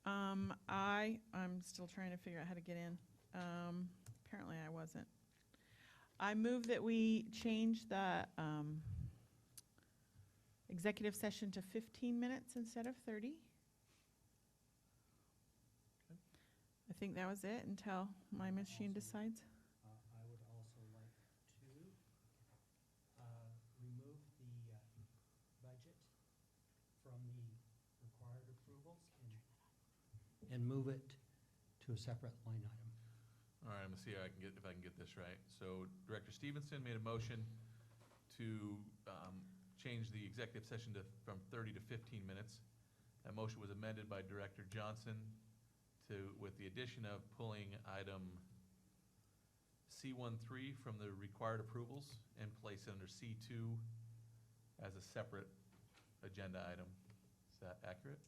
I'm still trying to figure out how to get in. Apparently I wasn't. I move that we change the executive session to 15 minutes instead of 30. Okay. I think that was it until my machine decides. I would also like to remove the budget from the required approvals and move it to a separate line item. All right, I'm gonna see how if I can get this right. So Director Stevenson made a motion to change the executive session from 30 to 15 minutes. That motion was amended by Director Johnson with the addition of pulling item C13 from the required approvals and place it under C2 as a separate agenda item. Is that accurate?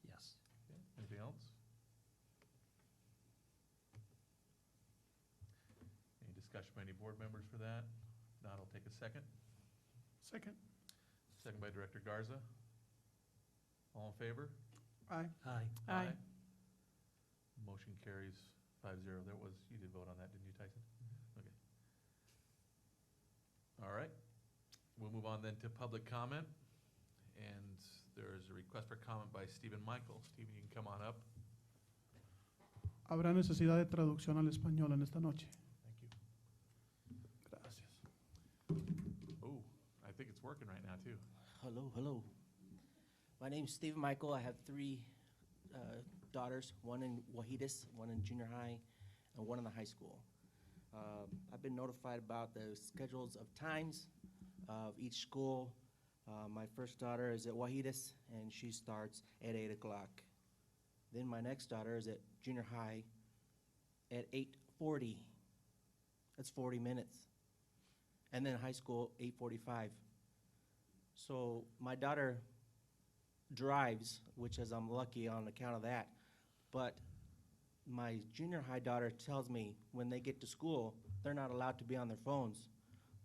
Yes. Okay. Anything else? Any discussion by any board members for that? If not, I'll take a second. Second. Second by Director Garza. All in favor? Aye. Aye. Aye. Motion carries 5-0. You did vote on that, didn't you, Tyson? Okay. All right. We'll move on then to public comment. And there is a request for comment by Stephen Michael. Stephen, you can come on up. Habrá necesidad de traducción al español en esta noche. Thank you. Gracias. Oh, I think it's working right now, too. Hello. My name's Steve Michael. I have three daughters, one in Wajitas, one in junior high, and one in the high school. I've been notified about the schedules of times of each school. My first daughter is at Wajitas, and she starts at 8 o'clock. Then my next daughter is at junior high at 8:40. That's 40 minutes. And then high school, 8:45. So my daughter drives, which is I'm lucky on account of that. But my junior high daughter tells me when they get to school, they're not allowed to be on their phones.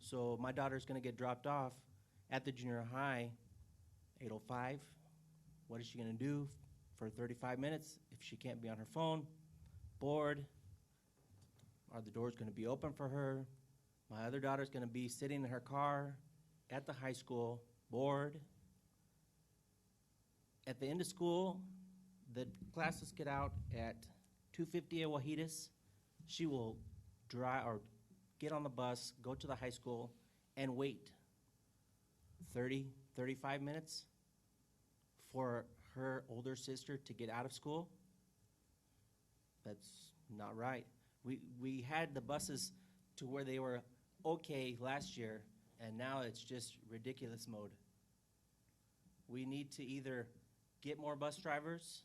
So my daughter's gonna get dropped off at the junior high, 8:05. What is she gonna do for 35 minutes if she can't be on her phone, bored? Are the doors gonna be open for her? My other daughter's gonna be sitting in her car at the high school, bored. At the end of school, the classes get out at 2:50 at Wajitas. She will drive or get on the bus, go to the high school, and wait 30, 35 minutes for her older sister to get out of school. That's not right. We had the buses to where they were okay last year, and now it's just ridiculous mode. We need to either get more bus drivers,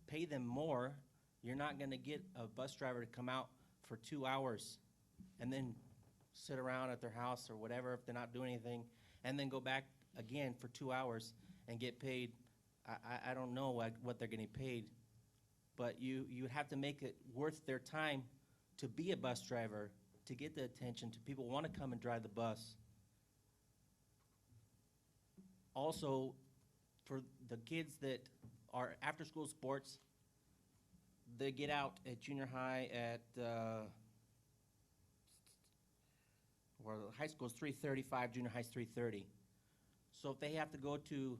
pay them more. You're not gonna get a bus driver to come out for 2 hours and then sit around at their house or whatever if they're not doing anything, and then go back again for 2 hours and get paid. I don't know what they're getting paid, but you have to make it worth their time to be a bus driver, to get the attention, to people want to come and drive the bus. Also, for the kids that are after-school sports, they get out at junior high at, well, high school is 3:35, junior high is 3:30. So if they have to go to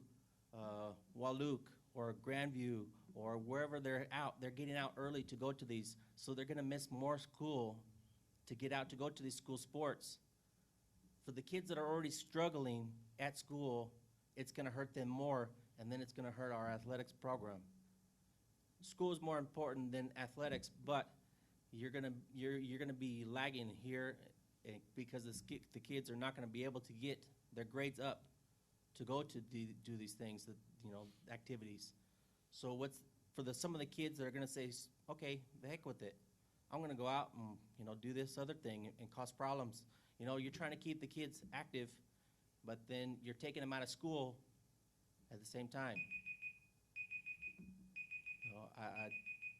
Walook or Grandview or wherever they're out, they're getting out early to go to these. So they're gonna miss more school to get out to go to these school sports. For the kids that are already struggling at school, it's gonna hurt them more, and then it's gonna hurt our athletics program. School is more important than athletics, but you're gonna be lagging here because the kids are not gonna be able to get their grades up to go to do these things, activities. So some of the kids that are gonna say, okay, the heck with it. I'm gonna go out and, do this other thing and cause problems. You're trying to keep the kids active, but then you're taking them out of school at the same time.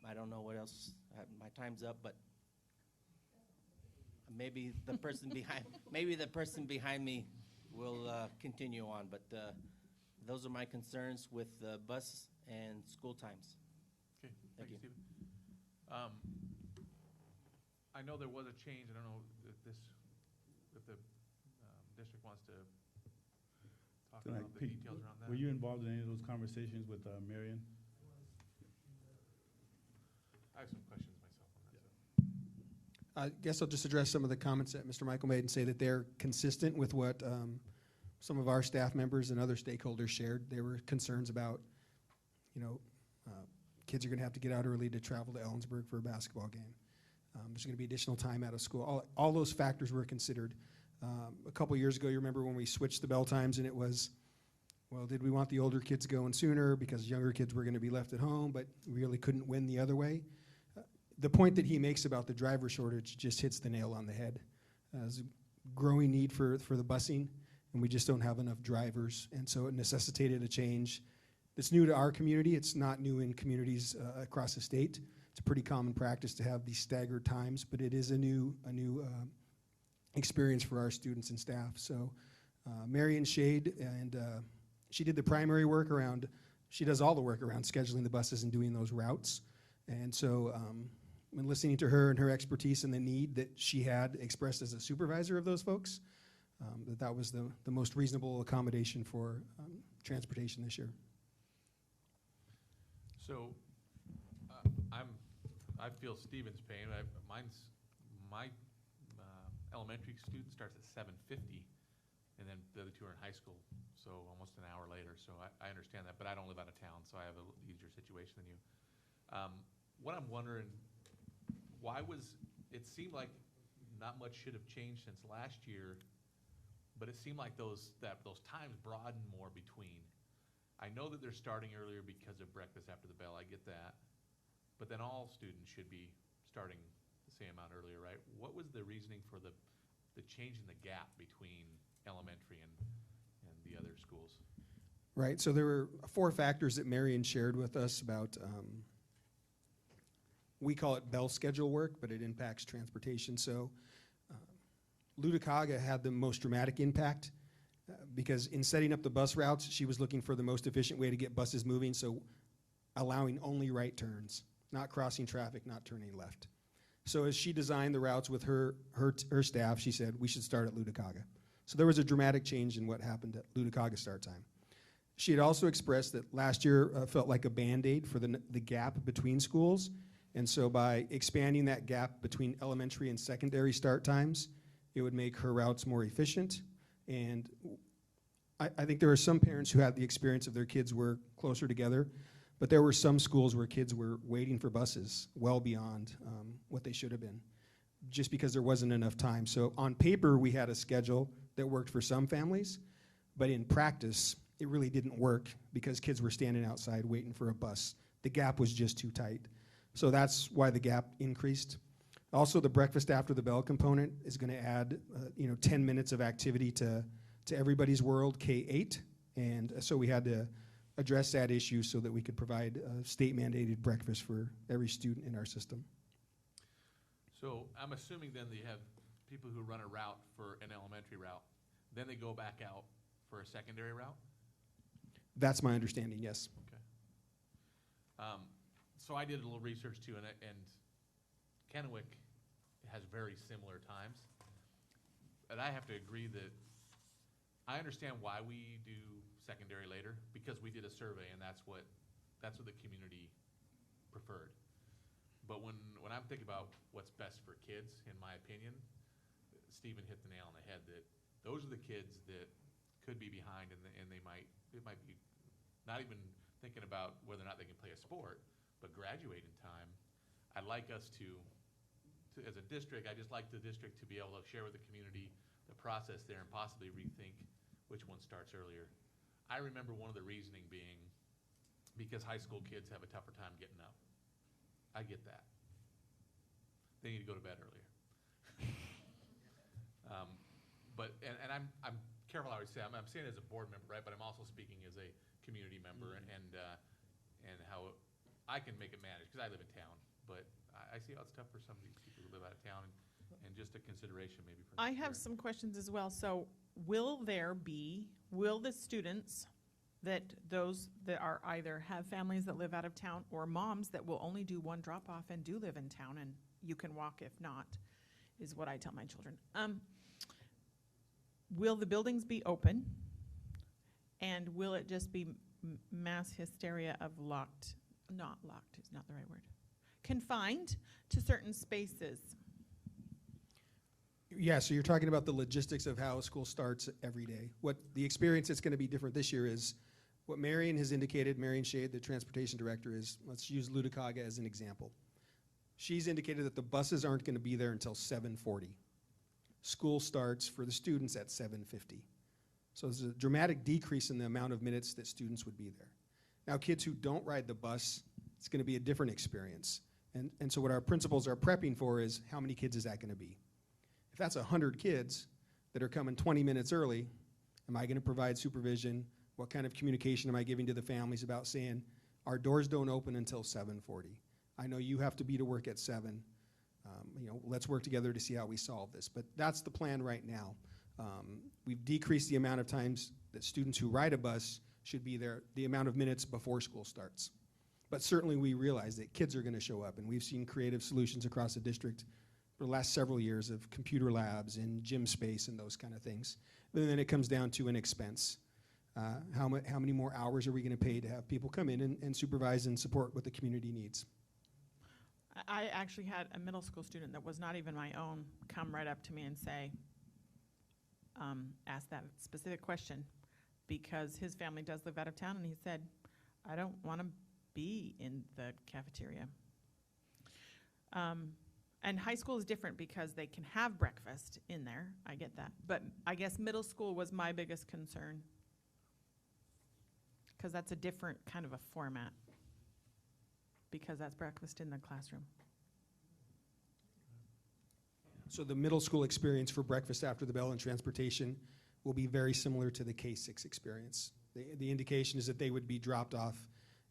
I don't know what else. My time's up, but maybe the person behind me will continue on. But those are my concerns with bus and school times. Okay, Thank thank you, you. Stephen. I know there was a change, I don't know if the district wants to talk Can I about the pick- details around that. Were you involved in any of those conversations with Marion? I have some questions myself on that, so. I guess I'll just address some of the comments that Mr. Michael made and say that they're consistent with what some of our staff members and other stakeholders shared. There were concerns about, kids are going to have to get out early to travel to Ellensburg for a basketball game. There's going to be additional time out of school. All those factors were considered. A couple years ago, you remember when we switched the bell times and it was, well, did we want the older kids going sooner because younger kids were going to be left at home, but we really couldn't win the other way? The point that he makes about the driver shortage just hits the nail on the head. There's a growing need for the busing, and we just don't have enough drivers, and so it necessitated a change. It's new to our community. It's not new in communities across the state. It's a pretty common practice to have these staggered times, but it is a new experience for our students and staff. So Marion Shade, and she did the primary work around, she does all the work around scheduling the buses and doing those routes. And so when listening to her and her expertise and the need that she had expressed as a supervisor of those folks, that was the most reasonable accommodation for transportation this year. So, I feel Stephen's pain. My elementary student starts at 7:50, and then the other two are in high school, so almost an hour later. So I understand that, but I don't live out of town, so I have a little easier situation than you. What I'm wondering, it seemed like not much should have changed since last year, but it seemed like those times broadened more between. I know that they're starting earlier because of breakfast after the bell, I get that. But then all students should be starting the same amount earlier, right? What was the reasoning for the change in the gap between elementary and the other schools? Right, so there were 4 factors that Marion shared with us about, we call it bell schedule work, but it impacts transportation. So Luticaga had the most dramatic impact because in setting up the bus routes, she was looking for the most efficient way to get buses moving, so allowing only right turns, not crossing traffic, not turning left. So as she designed the routes with her staff, she said, we should start at Luticaga. So there was a dramatic change in what happened at Luticaga start time. She had also expressed that last year felt like a Band-Aid for the gap between schools, and so by expanding that gap between elementary and secondary start times, it would make her routes more efficient. And I think there are some parents who had the experience of their kids were closer together, but there were some schools where kids were waiting for buses well beyond what they should have been, just because there wasn't enough time. So on paper, we had a schedule that worked for some families, but in practice, it really didn't work because kids were standing outside waiting for a bus. The gap was just too tight. So that's why the gap increased. Also, the breakfast after the bell component is going to add 10 minutes of activity to everybody's world, K-8. And so we had to address that issue so that we could provide a state-mandated breakfast for every student in our system. So I'm assuming then that you have people who run a route for an elementary route, then they go back out for a secondary route? That's my understanding, yes. Okay. So I did a little research too, and Kennewick has very similar times. And I have to agree that I understand why we do secondary later, because we did a survey and that's what the community preferred. But when I'm thinking about what's best for kids, in my opinion, Stephen hit the nail on the head that those are the kids that could be behind, and it might be not even thinking about whether or not they can play a sport, but graduate in time. I'd like us to as a district, I just like the district to be able to share with the community the process there and possibly rethink which one starts earlier. I remember one of the reasoning being because high school kids have a tougher time getting up. I get that. They need to go to bed earlier. And I'm careful how I say I'm saying it as a board member, right? But I'm also speaking as a community member, and how I can make it manage because I live in town. But I see how it's tough for some of these people who live out of town, and just a consideration maybe for. I have some questions as well. So will the students that those that are either have families that live out of town or moms that will only do one drop-off and do live in town and you can walk if not, is what I tell my children. Will the buildings be open? And will it just be mass hysteria of not locked is not the right word, confined to certain spaces? Yeah, so you're talking about the logistics of how school starts every day. What the experience that's going to be different this year is what Marion has indicated. Marion Shade, the transportation director, is, let's use Ludicaga as an example. She's indicated that the buses aren't going to be there until 7:40. School starts for the students at 7:50. So there's a dramatic decrease in the amount of minutes that students would be there. Now, kids who don't ride the bus, it's going to be a different experience. And so what our principals are prepping for is how many kids is that going to be? If that's 100 kids that are coming 20 minutes early, am I going to provide supervision? What kind of communication am I giving to the families about saying, our doors don't open until 7:40? I know you have to be to work at 7. Let's work together to see how we solve this. But that's the plan right now. We've decreased the amount of times that students who ride a bus should be there, the amount of minutes before school starts. But certainly we realize that kids are going to show up, and we've seen creative solutions across the district for the last several years of computer labs and gym space and those kind of things. And then it comes down to an expense. How many more hours are we going to pay to have people come in and supervise and support what the community needs? I actually had a middle school student that was not even my own come right up to me and say, ask that specific question, because his family does live out of town, and he said, I don't want to be in the cafeteria. And high school is different because they can have breakfast in there. I get that. But I guess middle school was my biggest concern, because that's a different kind of a format, because that's breakfast in the classroom. So the middle school experience for breakfast after the bell and transportation will be very similar to the K-6 experience. The indication is that they would be dropped off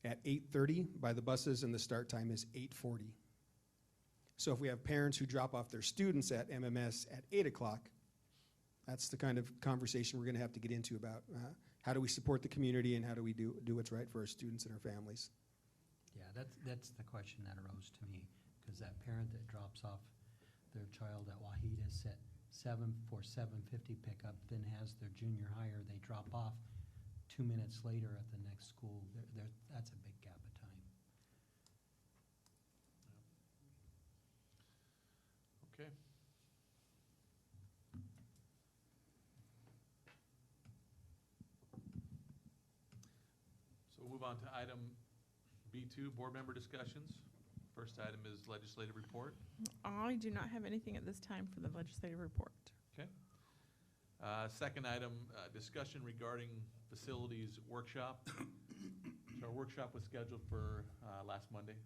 at 8:30 by the buses, and the start time is 8:40. So if we have parents who drop off their students at MMS at 8 o'clock, that's the kind of conversation we're going to have to get into about how do we support the community and how do we do what's right for our students and our families. Yeah, that's the question that arose to me, because that parent that drops off their child at Wahidas at 7:50 pickup, then has their junior high, or they drop off 2 minutes later at the next school, that's a big gap of time. Okay. So we'll move on to item B2, board member discussions. First item is legislative report. I do not have anything at this time for the legislative report. Okay. Second item, discussion regarding facilities workshop. So our workshop was scheduled for last Monday.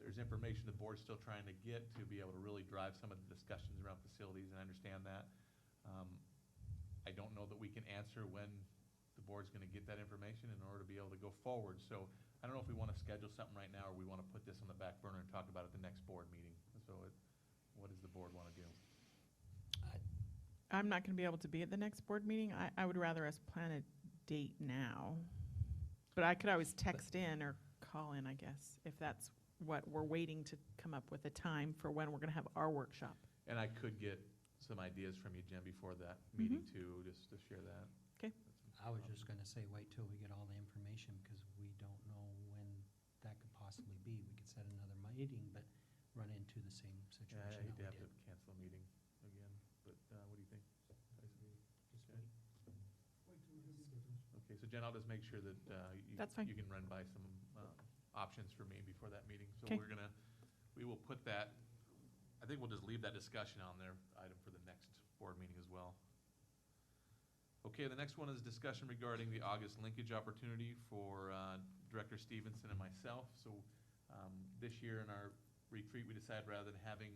There's information the board's still trying to get to be able to really drive some of the discussions around facilities, and I understand that. I don't know that we can answer when the board's going to get that information in order to be able to go forward. So I don't know if we want to schedule something right now, or we want to put this on the back burner and talk about it at the next board meeting. So what does the board want to do? I'm not going to be able to be at the next board meeting. I would rather us plan a date now. But I could always text in or call in, I guess, if that's what we're waiting to come up with a time for when we're going to have our workshop. And I could get some ideas from you, Jen, before that meeting too, just to share that. Okay. I was just gonna say, wait till we get all the information, because we don't know when that could possibly be. We could set another meeting, but run into the same Yeah, I situation hate to that have we to did. cancel a meeting again, but what do you think? Okay, so Jen, I'll just make sure that That's fine. you can run by some options for me before that meeting. So Okay. we will put that, I think we'll just leave that discussion on there, item for the next board meeting as well. Okay, the next one is discussion regarding the August linkage opportunity for Director Stevenson and myself. So this year in our retreat, we decided rather than having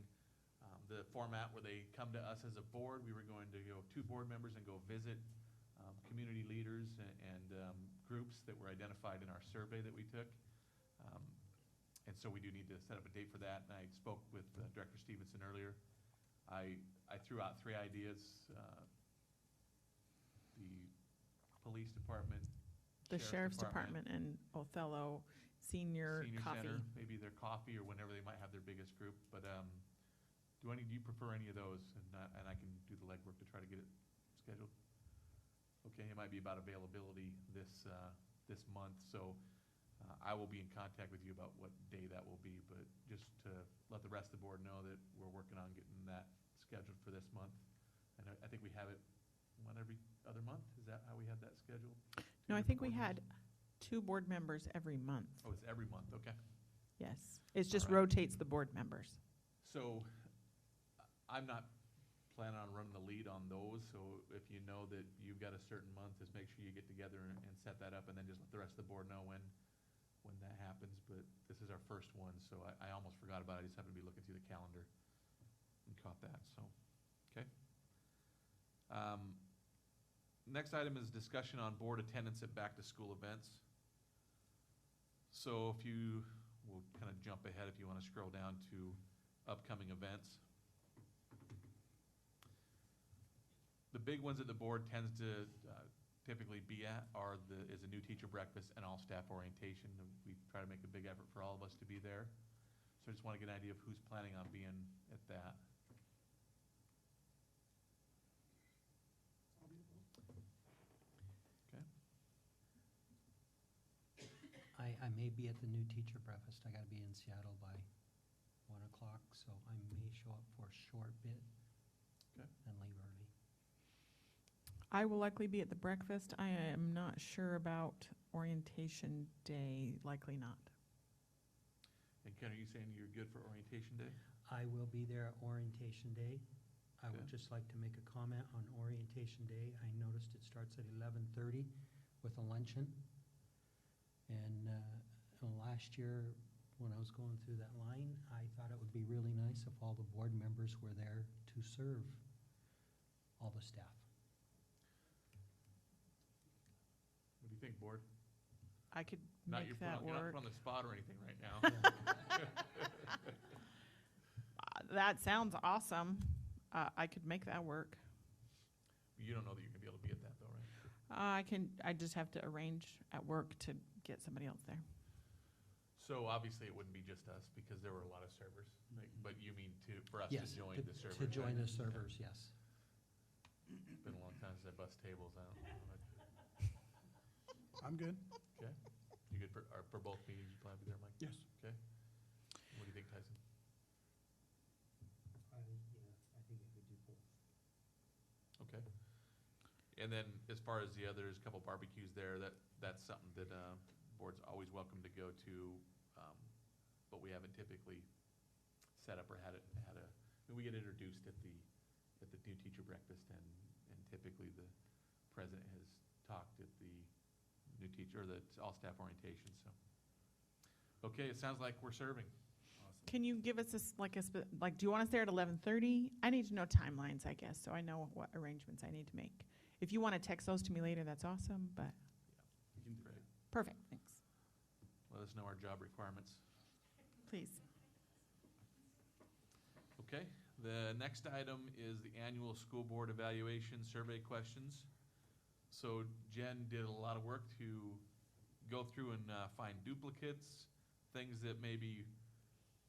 the format where they come to us as a board, we were going to go 2 board members and go visit community leaders and groups that were identified in our survey that we took. And so we do need to set up a date for that. And I spoke with Director Stevenson earlier. I threw out 3 ideas. The police department, The sheriff's department and Othello Senior senior Coffee. center, maybe their coffee or whenever they might have their biggest group. But do you prefer any of those? And I can do the legwork to try to get it scheduled. Okay, it might be about availability this month, so I will be in contact with you about what day that will be, but just to let the rest of the board know that we're working on getting that scheduled for this month. And I think we have it, every other month? Is that how we have that scheduled? No, I Two think we board had 2 board members every month. Oh, it's every month, okay. Yes. It just All right. rotates the board members. So I'm not planning on running the lead on those, so if you know that you've got a certain month, just make sure you get together and set that up, and then just let the rest of the board know when that happens. But this is our first one, so I almost forgot about it. I just happened to be looking through the calendar and caught that, so, okay. Next item is discussion on board attendance at back-to-school events. So if you, we'll kind of jump ahead if you want to scroll down to upcoming events. The big ones that the board tends to typically be at is a new teacher breakfast and all staff orientation. We try to make a big effort for all of us to be there. So I just want to get an idea of who's planning on being at that. Okay. I may be at the new teacher breakfast. I gotta be in Seattle by 1 o'clock, so I may show up for a short bit. Okay. And leave early. I will likely be at the breakfast. I am not sure about orientation day, likely not. And Ken, are you saying you're good for orientation day? I will be there at orientation day. I would Okay. just like to make a comment on orientation day. I noticed it starts at 11:30 with a luncheon. And last year, when I was going through that line, I thought it would be really nice if all the board members were there to serve all the staff. What do you think, board? I could Not make you're that You're not work. put on the spot or anything right now. That sounds awesome. I could make that work. You don't know that you're gonna be able to be at that though, right? I just have to arrange at work to get somebody else there. So obviously it wouldn't be just us because there were a lot of servers, like, but you mean for us Yes, to join the servers? to join right? the servers, yes. It's been a long time since I bust tables. I don't know. I'm good. Okay. You good for both meetings? You plan to be there, Mike? Yes. Okay. What do you think, Tyson? I think I could do both. Okay. And then as far as the others, a couple barbecues there, that's something that board's always welcome to go to, but we haven't typically set up or had we get introduced at the new teacher breakfast, and typically the president has talked at the new teacher, or the all staff orientation, so. Okay, it sounds like we're serving. Can you give us do you want us there at 11:30? I need to know timelines, I guess, so I know what arrangements I need to make. If you want to text those to me later, that's awesome, but Great. perfect, thanks. Let us know our job requirements. Please. Okay, the next item is the annual school board evaluation survey questions. So Jen did a lot of work to go through and find duplicates, things that maybe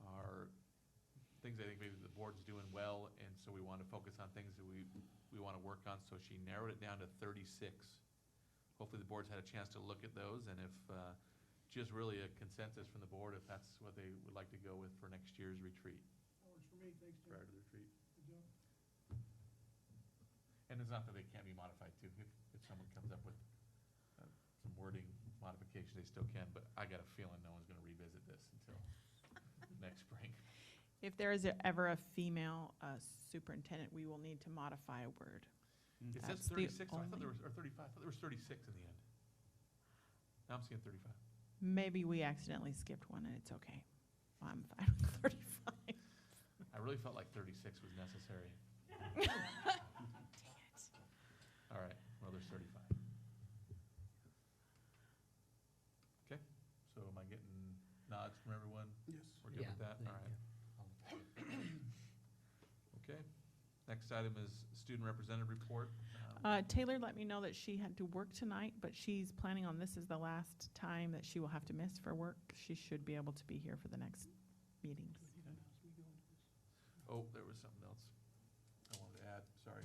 are, things I think maybe the board's doing well, and so we want to focus on things that we want to work on, so she narrowed it down to 36. Hopefully the board's had a chance to look at those, and if, just really a consensus from the board if that's what they would like to go with for next year's retreat, That works for me, thanks, Jim. prior to the retreat. Good job. And it's not that they can't be modified too. If someone comes up with some wording modification, they still can, but I got a feeling no one's gonna revisit this until next spring. If there is ever a female superintendent, we will need to modify a word. It That's says the 36, I thought only- there was, or 35, I thought there was 36 in the end. Now I'm seeing 35. Maybe we accidentally skipped one and it's okay. I'm fine with 35. I really felt like 36 was necessary. All right, well, there's 35. Okay, so am I getting nods from everyone? Yes. We're good with that? All right. Okay, next item is student representative report. Taylor let me know that she had to work tonight, but she's planning on this is the last time that she will have to miss for work. She should be able to be here for the next meetings. Oh, there was something else I wanted to add, sorry.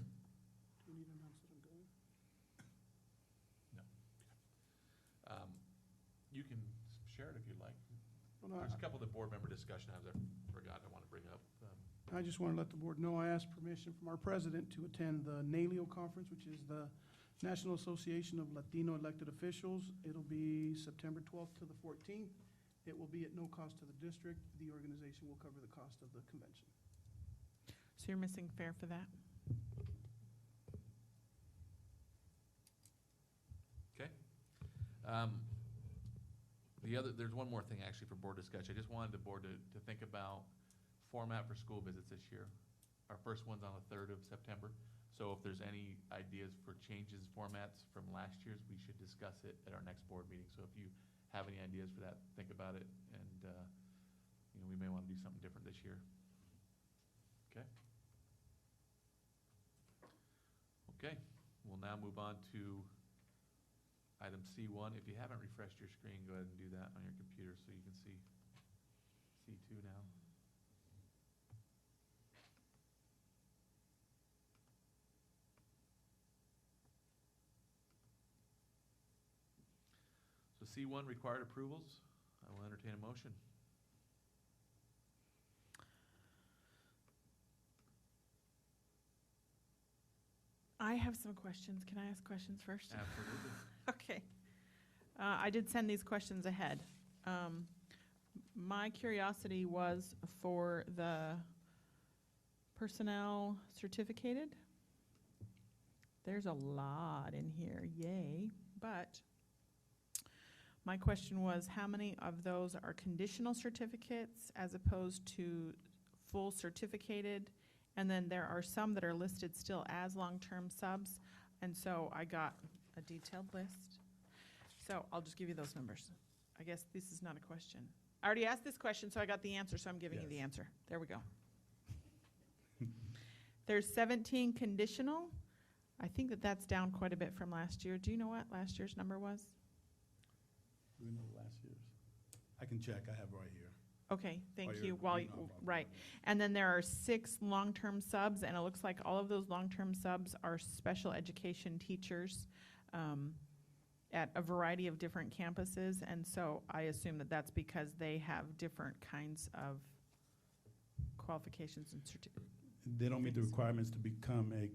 You can share it if you'd like. There's a couple of the board member discussion items I forgot I want to bring up. I just want to let the board know I asked permission from our president to attend the NALEO conference, which is the National Association of Latino Elected Officials. It'll be September 12th to the 14th. It will be at no cost to the district. The organization will cover the cost of the convention. So you're missing fare for that? Okay. There's one more thing actually for board discussion. I just wanted the board to think about format for school visits this year. Our first one's on the 3rd of September. So if there's any ideas for changes, formats from last year's, we should discuss it at our next board meeting. So if you have any ideas for that, think about it. And, we may want to do something different this year. Okay. Okay, we'll now move on to item C1. If you haven't refreshed your screen, go ahead and do that on your computer so you can see C2 now. So C1, required approvals. I will entertain a motion. I have some questions. Can I ask questions first? Absolutely. Okay. I did send these questions ahead. My curiosity was for the personnel certificated. There's a lot in here, yay. But my question was, how many of those are conditional certificates as opposed to full certificated? And then there are some that are listed still as long-term subs. And so I got a detailed list. So I'll just give you those numbers. I guess this is not a question. I already asked this question, so I got the answer, so I'm giving you the answer. There we go. There's 17 conditional. I think that's down quite a bit from last year. Do you know what last year's number was? Do we know last year's? I can check, I have it right here. Okay, thank you're you. While reading you, off of right. it. And then there are 6 long-term subs, and it looks like all of those long-term subs are special education teachers at a variety of different campuses. And so I assume that that's because they have different kinds of qualifications and certificates. They don't meet the requirements to become a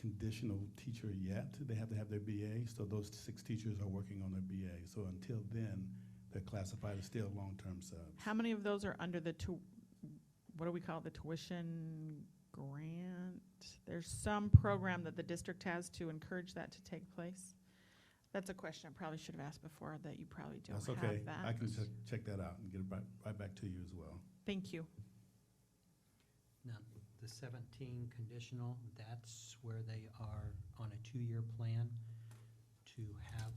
conditional teacher yet. They have to have their BA, so those 6 teachers are working on their BA. So until then, they're classified as still long-term subs. How many of those are under the, what do we call it, the tuition grant? There's some program that the district has to encourage that to take place. That's a question I probably should have asked before that you probably don't That's have okay. that. I can check that out and get it right back to you as well. Thank you. Now, the 17 conditional, that's where they are on a 2-year plan to have.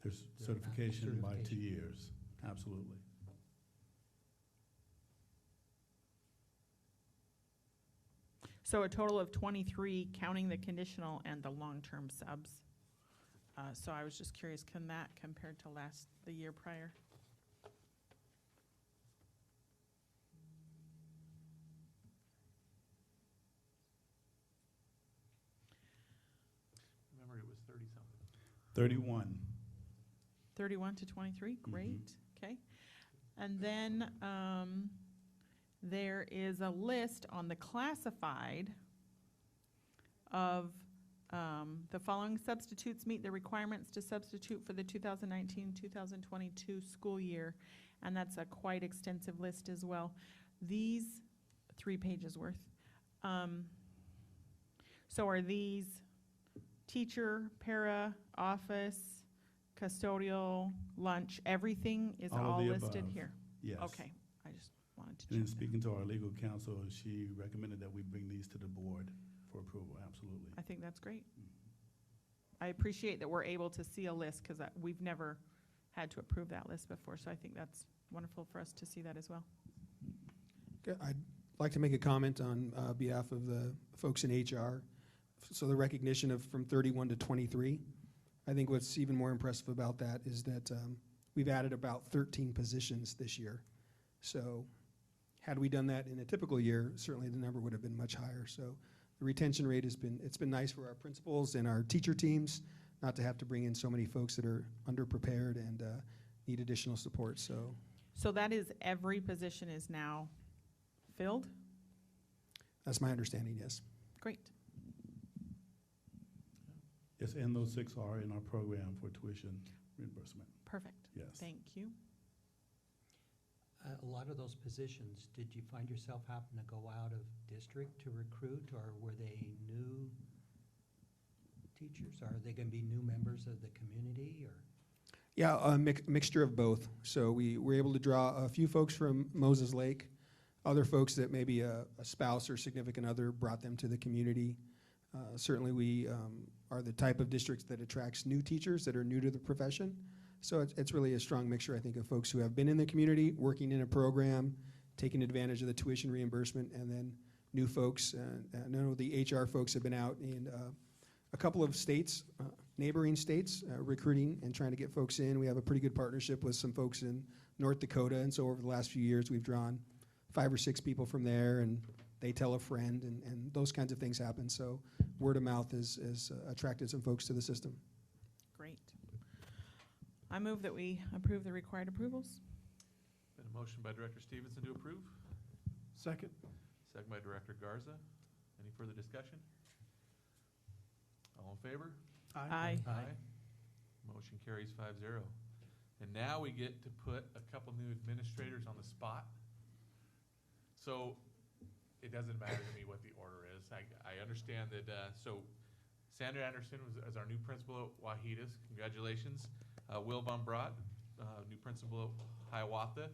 There's They're not certification by 2 certification. years, absolutely. So a total of 23, counting the conditional and the long-term subs. So I was just curious, can that compare to the year prior? Remember, it was 30-something. 31. 31 to 23, great, okay. And then there is a list on the classified of the following substitutes meet the requirements to substitute for the 2019-2022 school year, and that's a quite extensive list as well. These, 3 pages worth. So are these teacher, para, office, custodial, lunch, everything is All of all the listed above. here? Yes. Okay, I just wanted to And then check that. speaking to our legal counsel, she recommended that we bring these to the board for approval, absolutely. I think that's great. I appreciate that we're able to see a list, because we've never had to approve that list before, so I think that's wonderful for us to see that as well. Okay, I'd like to make a comment on behalf of the folks in HR. So the recognition of from 31 to 23. I think what's even more impressive about that is that we've added about 13 positions this year. So had we done that in a typical year, certainly the number would have been much higher. So the retention rate it's been nice for our principals and our teacher teams not to have to bring in so many folks that are underprepared and need additional support. So that is every position is now filled? that's my understanding, yes. Great. Yes, and those 6 are in our program for tuition reimbursement. Perfect. Yes. Thank you. A lot of those positions, did you find yourself having to go out of district to recruit, or were they new teachers? Are they going to be new members of the community, or? Yeah, a mixture of both. So we were able to draw a few folks from Moses Lake, other folks that maybe a spouse or significant other brought them to the community. Certainly we are the type of districts that attracts new teachers that are new to the profession. So it's really a strong mixture, I think, of folks who have been in the community, working in a program, taking advantage of the tuition reimbursement, and then new folks. I know the HR folks have been out in a couple of states, neighboring states, recruiting and trying to get folks in. We have a pretty good partnership with some folks in North Dakota, and so over the last few years, we've drawn 5 or 6 people from there, and they tell a friend, and those kinds of things happen. So word of mouth has attracted some folks to the system. Great. I move that we approve the required approvals. Been a motion by Director Stevenson to approve, Second. second by Director Garza. Any further discussion? All in favor? Aye. Aye. Motion carries 5-0. And now we get to put a couple new administrators on the spot. So it doesn't matter to me what the order is. I understand that, so Sandra Anderson is our new principal at Wahitas. Congratulations. Will Von Brott, new principal at Hiawatha.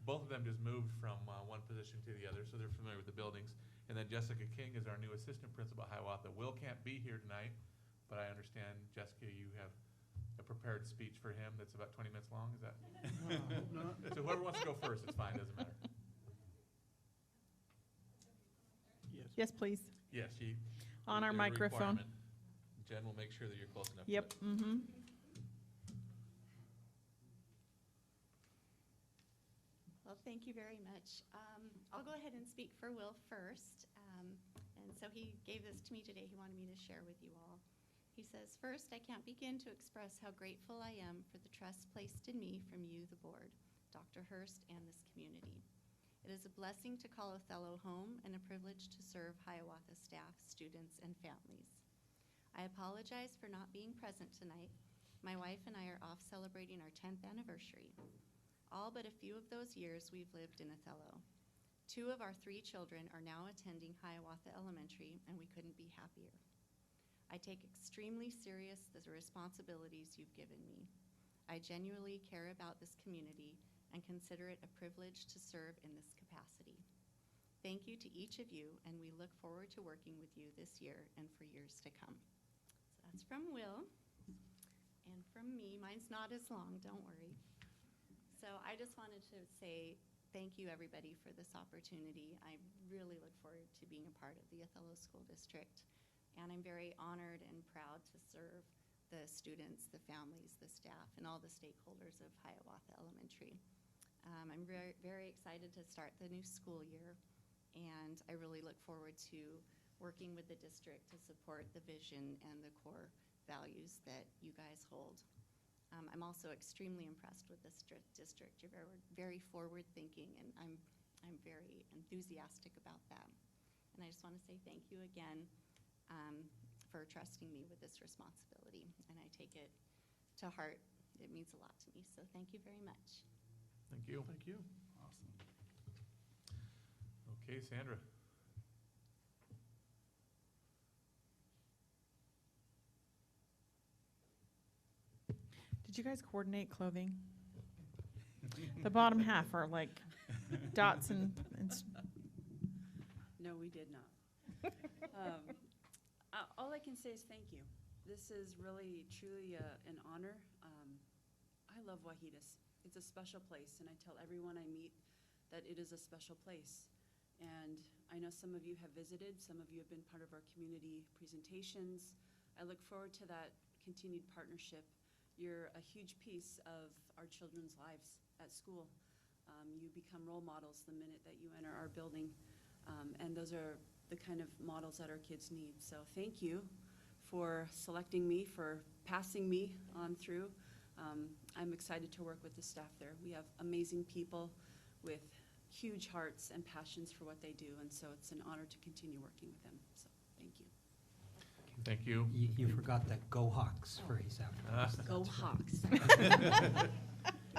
Both of them just moved from one position to the other, so they're familiar with the buildings. And then Jessica King is our new assistant principal at Hiawatha. Will can't be here tonight, but I understand, Jessica, you have a prepared speech for him that's about 20 minutes long. Is that? No. So whoever wants to go first, it's fine, doesn't matter. Yes. Yes, please. Yes, On our there's a microphone. requirement. Jen will make sure that you're close enough. to Yep. it. Mm-hmm. Well, thank you very much. I'll go ahead and speak for Will first. And so he gave this to me today. He wanted me to share with you all. He says, "First, I can't begin to express how grateful I am for the trust placed in me from you, the board, Dr. Hurst, and this community. It is a blessing to call Othello home and a privilege to serve Hiawatha staff, students, and families. I apologize for not being present tonight. My wife and I are off celebrating our 10th anniversary. All but a few of those years we've lived in Othello. 2 of our 3 children are now attending Hiawatha Elementary, and we couldn't be happier. I take extremely serious the responsibilities you've given me. I genuinely care about this community and consider it a privilege to serve in this capacity. Thank you to each of you, and we look forward to working with you this year and for years to come." So that's from Will. And from me, mine's not as long, don't worry. So I just wanted to say thank you, everybody, for this opportunity. I really look forward to being a part of the Othello School District. And I'm very honored and proud to serve the students, the families, the staff, and all the stakeholders of Hiawatha Elementary. I'm very, very excited to start the new school year, and I really look forward to working with the district to support the vision and the core values that you guys hold. I'm also extremely impressed with this district. You're very, very forward-thinking, and I'm very enthusiastic about that. And I just want to say thank you again for trusting me with this responsibility, and I take it to heart. It means a lot to me, so thank you very much. Thank you. Thank you. Awesome. Okay, Sandra. Did you guys coordinate clothing? The bottom half are like dots and No, we did not. All I can say is thank you. This is really, truly an honor. I love Wahitas. It's a special place, and I tell everyone I meet that it is a special place. And I know some of you have visited, some of you have been part of our community presentations. I look forward to that continued partnership. You're a huge piece of our children's lives at school. You become role models the minute that you enter our building. And those are the kind of models that our kids need. So thank you for selecting me, for passing me on through. I'm excited to work with the staff there. We have amazing people with huge hearts and passions for what they do, and so it's an honor to continue working with them. So thank you. Thank you. You forgot the Go Hawks phrase afterwards. Go Hawks.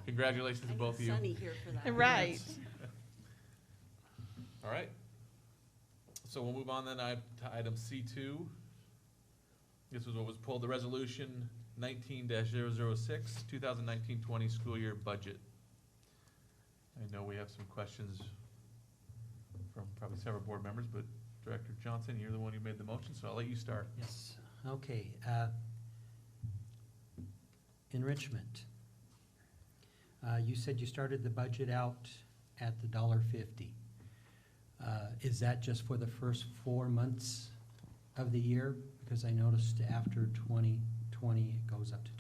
Congratulations to both of you. I know Sunny here for that. Right. All right. So we'll move on then to item C2. This was what was pulled, the resolution 19-006, 2019-20 school year budget. I know we have some questions from probably several board members, but Director Johnson, you're the one who made the motion, so I'll let you start. Yes, okay. Enrichment. You said you started the budget out at the $1.50. Is that just for the first 4 months of the year? Because I noticed after 2020, it goes up to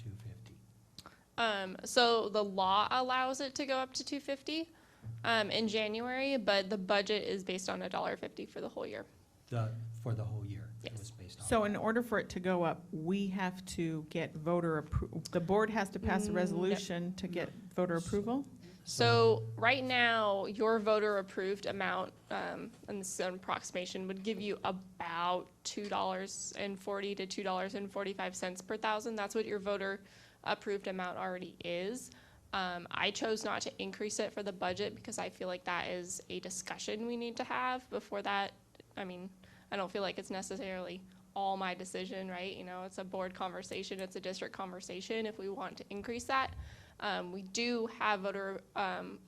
$2.50. So the law allows it to go up to $2.50 in January, but the budget is based on $1.50 for the whole year. For the whole year? It Yes. was based on. So in order for it to go up, we have to get voter approval. The board has to pass a Yep. resolution to get voter approval? So right now, your voter approved amount, and this is an approximation, would give you about $2.40 to $2.45 per thousand. That's what your voter approved amount already is. I chose not to increase it for the budget because I feel like that is a discussion we need to have before that. I mean, I don't feel like it's necessarily all my decision, right? You know, it's a board conversation, it's a district conversation if we want to increase that. We do have voter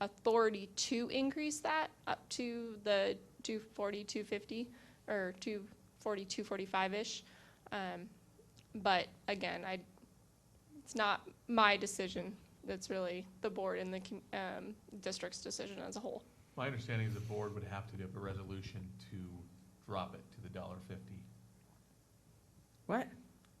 authority to increase that up to the 240, 250, or 240, 245-ish. But again, it's not my decision. It's really the board and the district's decision as a whole. My understanding is the board would have to have a resolution to drop it to the $1.50, What?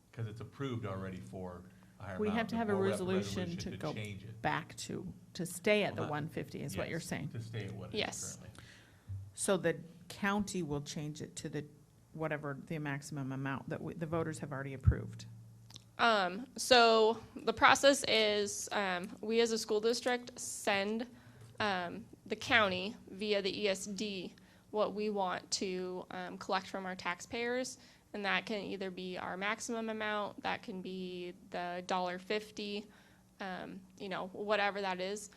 because it's approved already for a higher amount. We have to The have a board would resolution to go change it, back to stay at the Well, not- 150 is what you're Yes, saying. to stay at what it is Yes. currently. So the county will change it to the, whatever the maximum amount that the voters have already approved. So the process is, we as a school district send the county via the ESD what we want to collect from our taxpayers. And that can either be our maximum amount, that can be the $1.50, you know, whatever that is.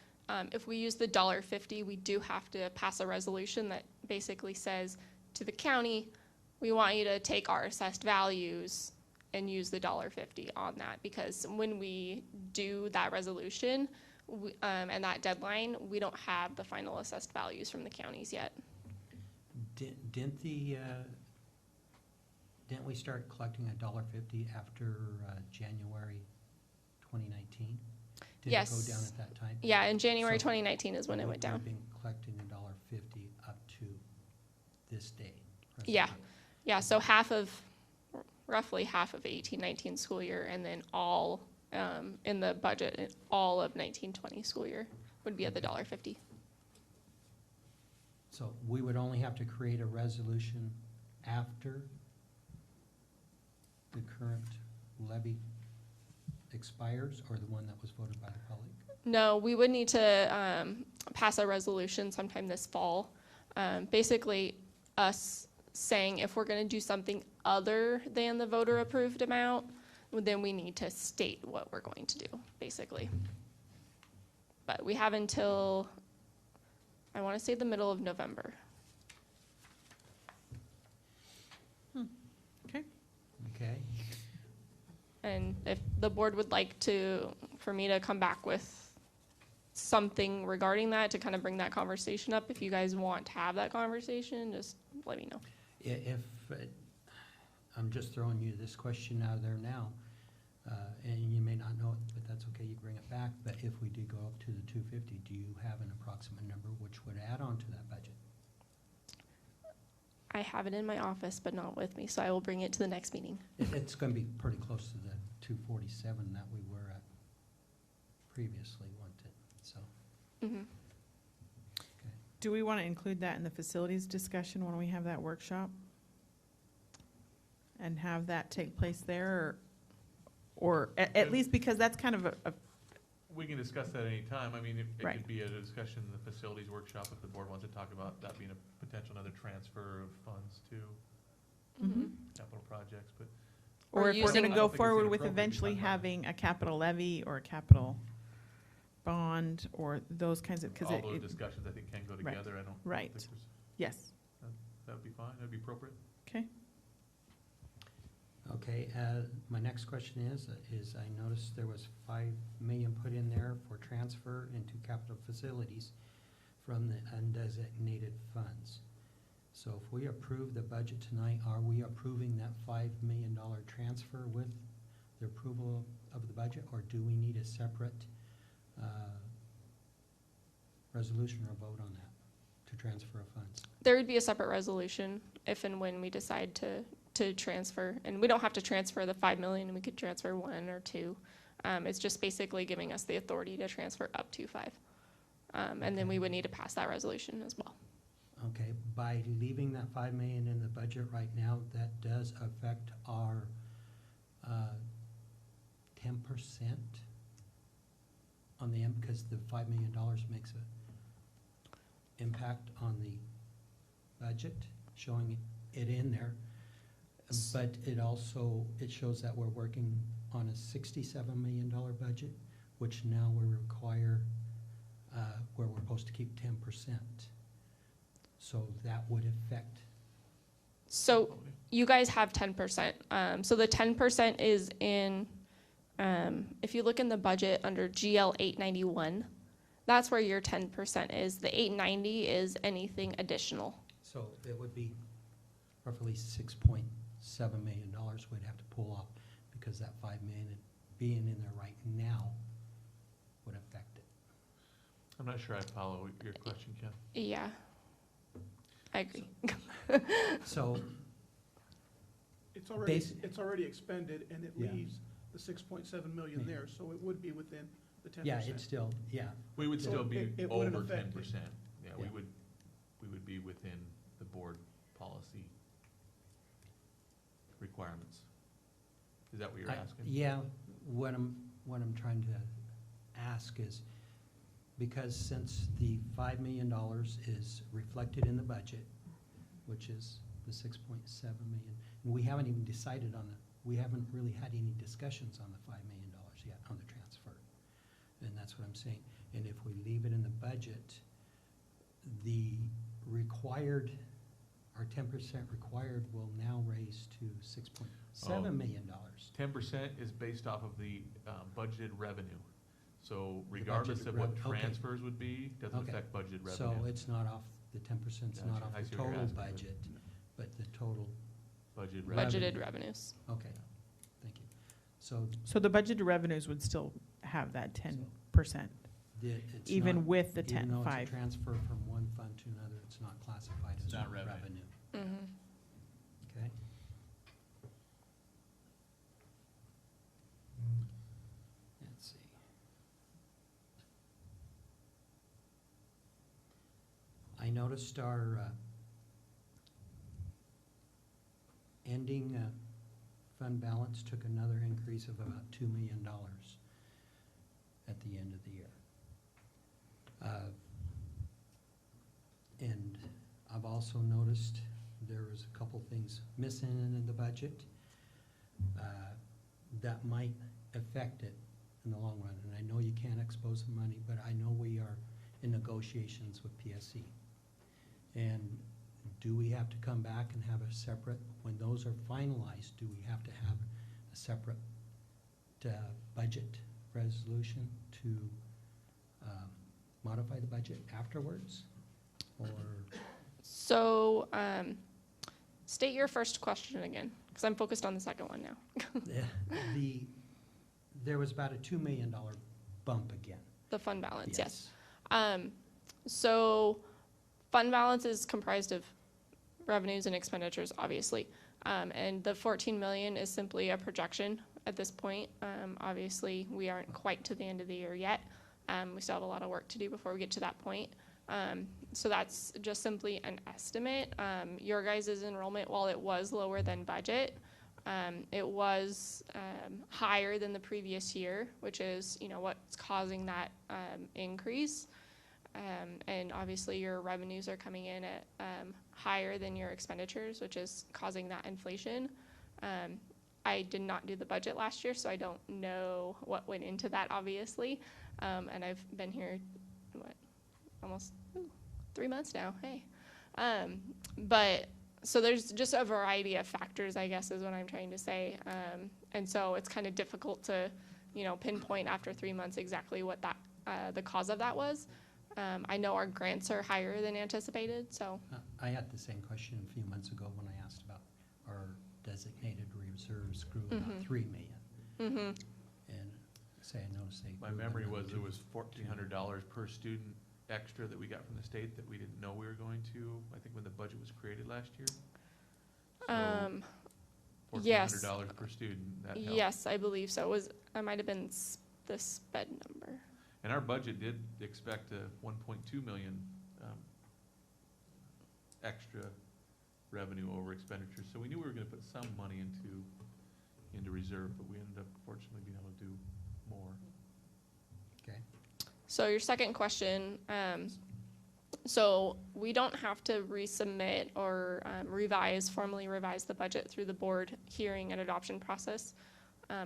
If we use the $1.50, we do have to pass a resolution that basically says to the county, we want you to take our assessed values and use the $1.50 on that, because when we do that resolution and that deadline, we don't have the final assessed values from the counties yet. Didn't we start collecting $1.50 after January 2019? Did it Yes. go down at that time? Yeah, in January So 2019 is when it went down. We've been collecting $1.50 up to this day. present Yeah. day. Yeah, so roughly half of 18-19 school year, and then all in the budget, all of 19-20 school year would be at the $1.50. So we would only have to create a resolution after the current levy expires, or the one that was voted by the public? No, we would need to pass a resolution sometime this fall. Basically, us saying if we're going to do something other than the voter approved amount, then we need to state what we're going to do, basically. But we have until, I want to say, the middle of November. Okay. Okay, And if the board would like for me to come back with something regarding that, to kind of bring that conversation up, if you guys want to have that conversation, just let me know. if, I'm just throwing you this question out there now, and you may not know it, but that's okay, you bring it back, but if we did go up to the 250, do you have an approximate number which would add on to that budget? I have it in my office, but not with me, so I will bring it to the next meeting. It's gonna be pretty close to the 247 that we were at previously, wasn't it? So, Mhm. Do we want to include that in the facilities discussion when we have that workshop? And have that take place there, or at least because that's kind of a, We can discuss that any time. I mean, it Right. could be a discussion in the facilities workshop if the board wants to talk about that being a potential another transfer of funds to Mhm. capital projects, but Or or if we're using- going to I go don't think it's forward with inappropriate to eventually talk about it. having a capital levy or a capital bond or those kinds of, because all those it, discussions, I think, can go Right. together. I don't Right. think there's, yes, that would be fine, that'd be appropriate. okay. okay, my next question is I noticed there was 5 million put in there for transfer into capital facilities from the undesignated funds. So if we approve the budget tonight, are we approving that $5 million transfer with the approval of the budget, or do we need a separate resolution or vote on that to transfer of funds? There would be a separate resolution if and when we decide to transfer, and we don't have to transfer the 5 million, we could transfer 1 or 2. It's just basically giving us the authority to transfer up to 5. And then we would need to pass that resolution as well. Okay, by leaving that 5 million in the budget right now, that does affect our 10% on the end, because the $5 million makes a impact on the budget, showing it in there. But it also, it shows that we're working on a $67 million budget, which now we require, where we're supposed to keep 10%. So that would affect, So you guys have 10%. So the 10% is in, if you look in the budget under GL 891, that's where your 10% is. The 890 is anything additional. so it would be roughly $6.7 million we'd have to pull off, because that 5 million being in there right now would affect it. I'm not sure I follow your question, Ken. Yeah, I agree. So, It's already expended, and it Yeah. leaves the 6.7 million Yeah. there, so it would be within the 10%. yeah, it's still, yeah, We would So still be it wouldn't over affect it. 10%. Yeah, we Yeah. would be within the board policy requirements. Is that what you're asking? Yeah, what I'm trying to ask is, because since the $5 million is reflected in the budget, which is the 6.7 million, and we haven't even decided on we haven't really had any discussions on the $5 million yet on the transfer. And that's what I'm saying. And if we leave it in the budget, the required, our 10% required will now raise to $6.7 million. 10% is based off of the budgeted revenue. So regardless of what okay. transfers would be, doesn't Okay. affect budgeted So revenue. it's not off, the 10%'s not Gotcha. off I the see what you're total asking. budget, but the total, Budgeted revenue. Budgeted revenues. okay, thank you. So So the budgeted revenues would still have that 10%, it's even not, with the even though it's a 5. transfer from one fund to another, it's not classified It's as not revenue. revenue. Mm-hmm. Okay? Let's see. I noticed our ending fund balance took another increase of about $2 million at the end of the year. And I've also noticed there was a couple things missing in the budget that might affect it in the long run. And I know you can't expose the money, but I know we are in negotiations with PSC. And do we have to come back and have a separate, when those are finalized, do we have to have a separate budget resolution to modify the budget afterwards? Or, So, state your first question again, because I'm focused on the second one now. there was about a $2 million bump again. The fund balance, yes. So fund balance is comprised of revenues and expenditures, obviously. And the 14 million is simply a projection at this point. Obviously, we aren't quite to the end of the year yet. We still have a lot of work to do before we get to that point. So that's just simply an estimate. Your guys' enrollment, while it was lower than budget, it was higher than the previous year, which is, what's causing that increase. And obviously your revenues are coming in at higher than your expenditures, which is causing that inflation. I did not do the budget last year, so I don't know what went into that, obviously. And I've been here, almost 3 months now, hey. But, so there's just a variety of factors, I guess, is what I'm trying to say. And so it's kind of difficult to, pinpoint after 3 months exactly what that, the cause of that was. I know our grants are higher than anticipated, so. I had the same question a few months ago when I asked about our designated reserves grew about 3 million. Mm-hmm. And say I noticed they. My grew memory another was it was $1,400 per student extra that we got from the state that we didn't know we were going to, I think when the budget was created last year. So Yes. $1,400 per student, that helped. Yes, I believe so. I might have been the sped number. And our budget did expect a 1.2 million extra revenue over expenditures. So we knew we were gonna put some money into reserve, but we ended up fortunately being able to do more. Okay. So your second question, so we don't have to resubmit or formally revise the budget through the board hearing and adoption process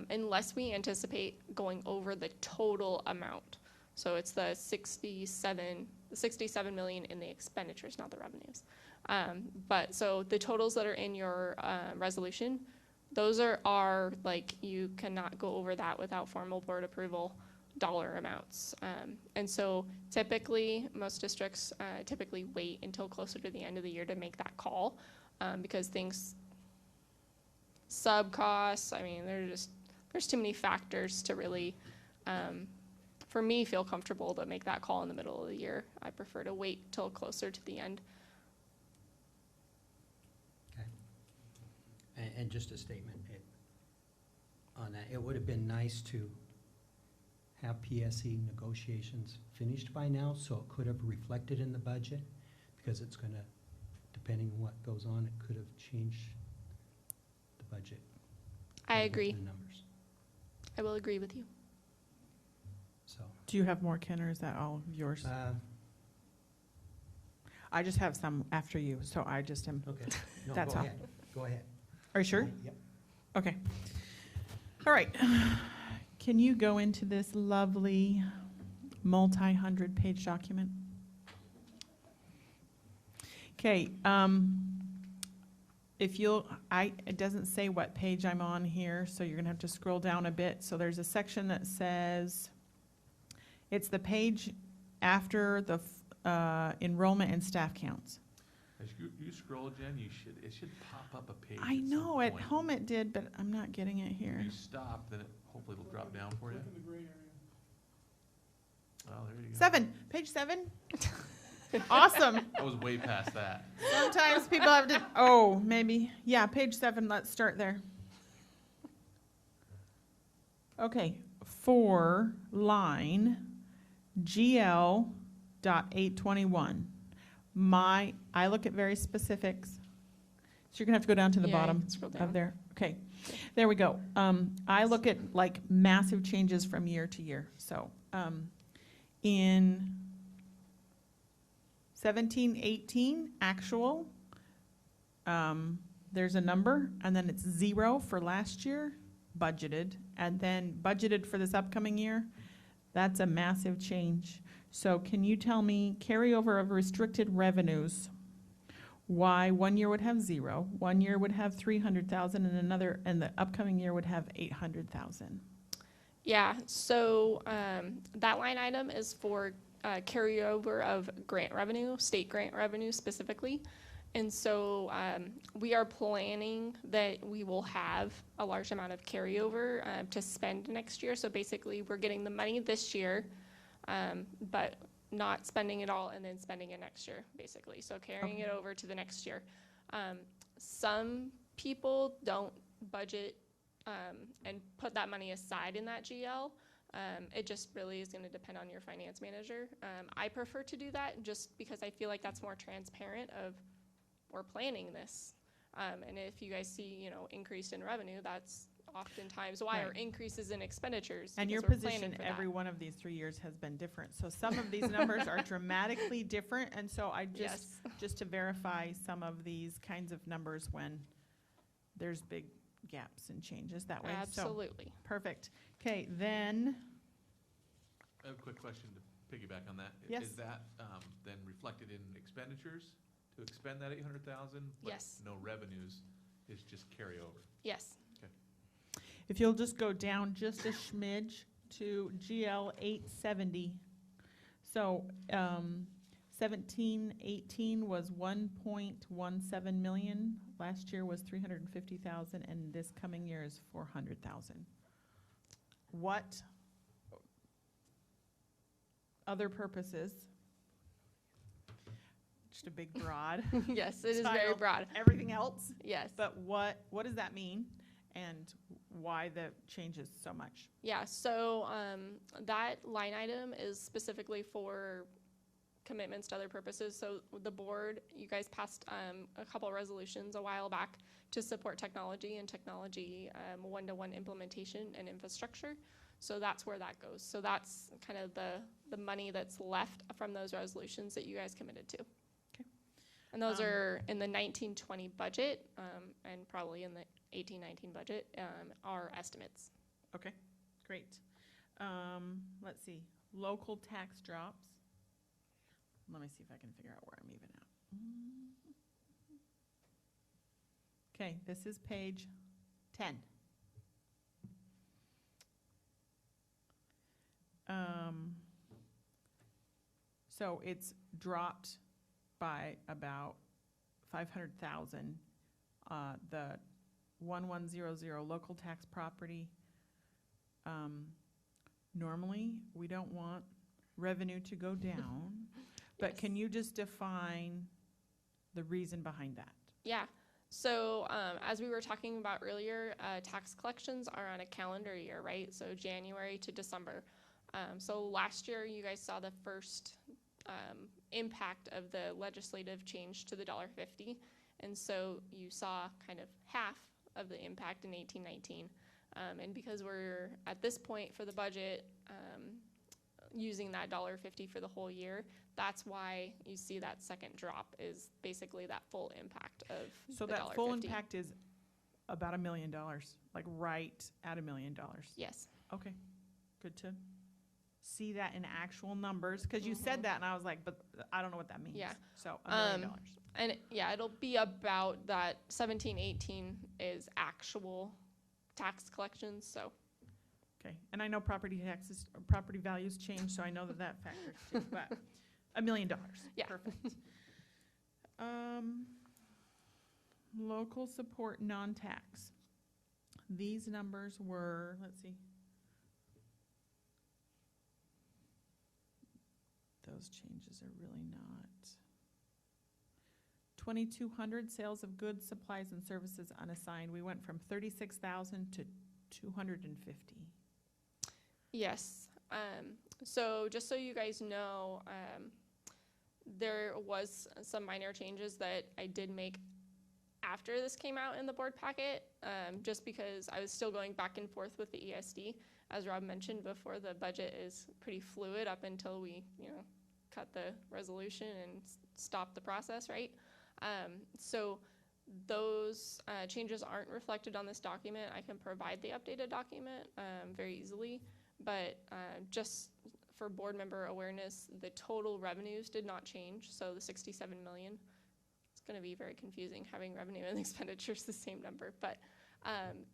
unless we anticipate going over the total amount. So it's the 67 million in the expenditures, not the revenues. But so the totals that are in your resolution, those are like, you cannot go over that without formal board approval dollar amounts. And so typically, most districts typically wait until closer to the end of the year to make that call because things, sub costs, I mean, there's too many factors to really, for me, feel comfortable to make that call in the middle of the year. I prefer to wait till closer to the end. Okay. And just a statement on that, it would have been nice to have PSE negotiations finished by now, so it could have reflected in the budget, because it's gonna, depending on what goes on, it could have changed the budget. I agree. The numbers, I will agree with you. so. Do you have more, Ken, or is that all of yours? I just have some after you, so I just am, Okay, no, That's go all. ahead, go ahead. are you sure? Yep. Okay. All right. Can you go into this lovely multi-100-page document? Okay, if you'll, it doesn't say what page I'm on here, so you're gonna have to scroll down a bit. So there's a section that says, it's the page after the enrollment and staff counts. As you scroll, Jen, it should pop up a page. I at some know, at point. home it did, but I'm not getting it here. If you stop, then hopefully it'll drop down for you. Click in the gray area. Oh, there you go. 7, page 7? Awesome. I was way past that. Sometimes people have to, oh, maybe, yeah, page 7, let's start there. Okay, for line GL.821, I look at very specifics. So you're gonna have to go down to the Yeah, you bottom can scroll of down. there. Okay, there we go. I look at like massive changes from year to year. So in 17-18 actual, there's a number, and then it's 0 for last year, budgeted, and then budgeted for this upcoming year. That's a massive change. So can you tell me carryover of restricted revenues? Why one year would have 0, one year would have 300,000, and the upcoming year would have 800,000. Yeah, so that line item is for carryover of grant revenue, state grant revenue specifically. And so we are planning that we will have a large amount of carryover to spend next year. So basically, we're getting the money this year, but not spending it all and then spending it next year, basically. So carrying it over to the next year. Some people don't budget and put that money aside in that GL. It just really is going to depend on your finance manager. I prefer to do that just because I feel like that's more transparent of we're planning this. And if you guys see, you know, increase in revenue, that's oftentimes why, or Right. increases in expenditures. And your because we're planning position for that. every one of these 3 years has been different. So some of these numbers are dramatically different, and so I Yes. just to verify some of these kinds of numbers when there's big gaps and changes that way. So, Absolutely. perfect. Okay, then, I have a quick question to piggyback on that. Yes. Is that then reflected in expenditures to expend that 800,000? Yes. No revenues, it's just carryover. Yes. if you'll just go down just a smidge to GL 870. So 17-18 was 1.17 million. Last year was 350,000, and this coming year is 400,000. What other purposes? Just a big broad. Yes, it is very title, broad. Everything else. Yes. But what does that mean, and why the changes so much? Yeah, so that line item is specifically for commitments to other purposes. So the board, you guys passed a couple of resolutions a while back to support technology and technology one-to-one implementation and infrastructure. So that's where that goes. So that's kind of the money that's left from those resolutions that you guys committed to. Okay. And those are in the 19-20 budget and probably in the 18-19 budget are estimates. Okay, great. Let's see, local tax drops. Let me see if I can figure out where I'm even at. Okay, this is page 10. So it's dropped by about 500,000. The 1100 local tax property. Normally, we don't want revenue to go down, but Yes. can you just define the reason behind that? Yeah. So as we were talking about earlier, tax collections are on a calendar year, right? So January to December. So last year, you guys saw the first impact of the legislative change to the $1.50. And so you saw kind of half of the impact in 18-19. And because we're at this point for the budget, using that $1.50 for the whole year, that's why you see that second drop is basically that full impact of So the that full $1.50. impact is about $1 million, like right at $1 million. Yes. Okay, good to see that in actual numbers, because you said that and I was like, but I don't know what that means. Yeah. So $1 million. And it'll be about that 17-18 is actual tax collections, so. Okay, and I know property taxes, or property values change, so I know that factors too, but $1 million. Yeah. Perfect. Local support non-tax. These numbers were, let's see. Those changes are really not. 2,200 sales of goods, supplies, and services unassigned. We went from 36,000 to 250. Yes. So just so you guys know, there was some minor changes that I did make after this came out in the board packet, just because I was still going back and forth with the ESD. As Rob mentioned before, the budget is pretty fluid up until we, cut the resolution and stop the process, right? So those changes aren't reflected on this document. I can provide the updated document very easily, but just for board member awareness, the total revenues did not change. So the 67 million, it's going to be very confusing having revenue and expenditures the same number, but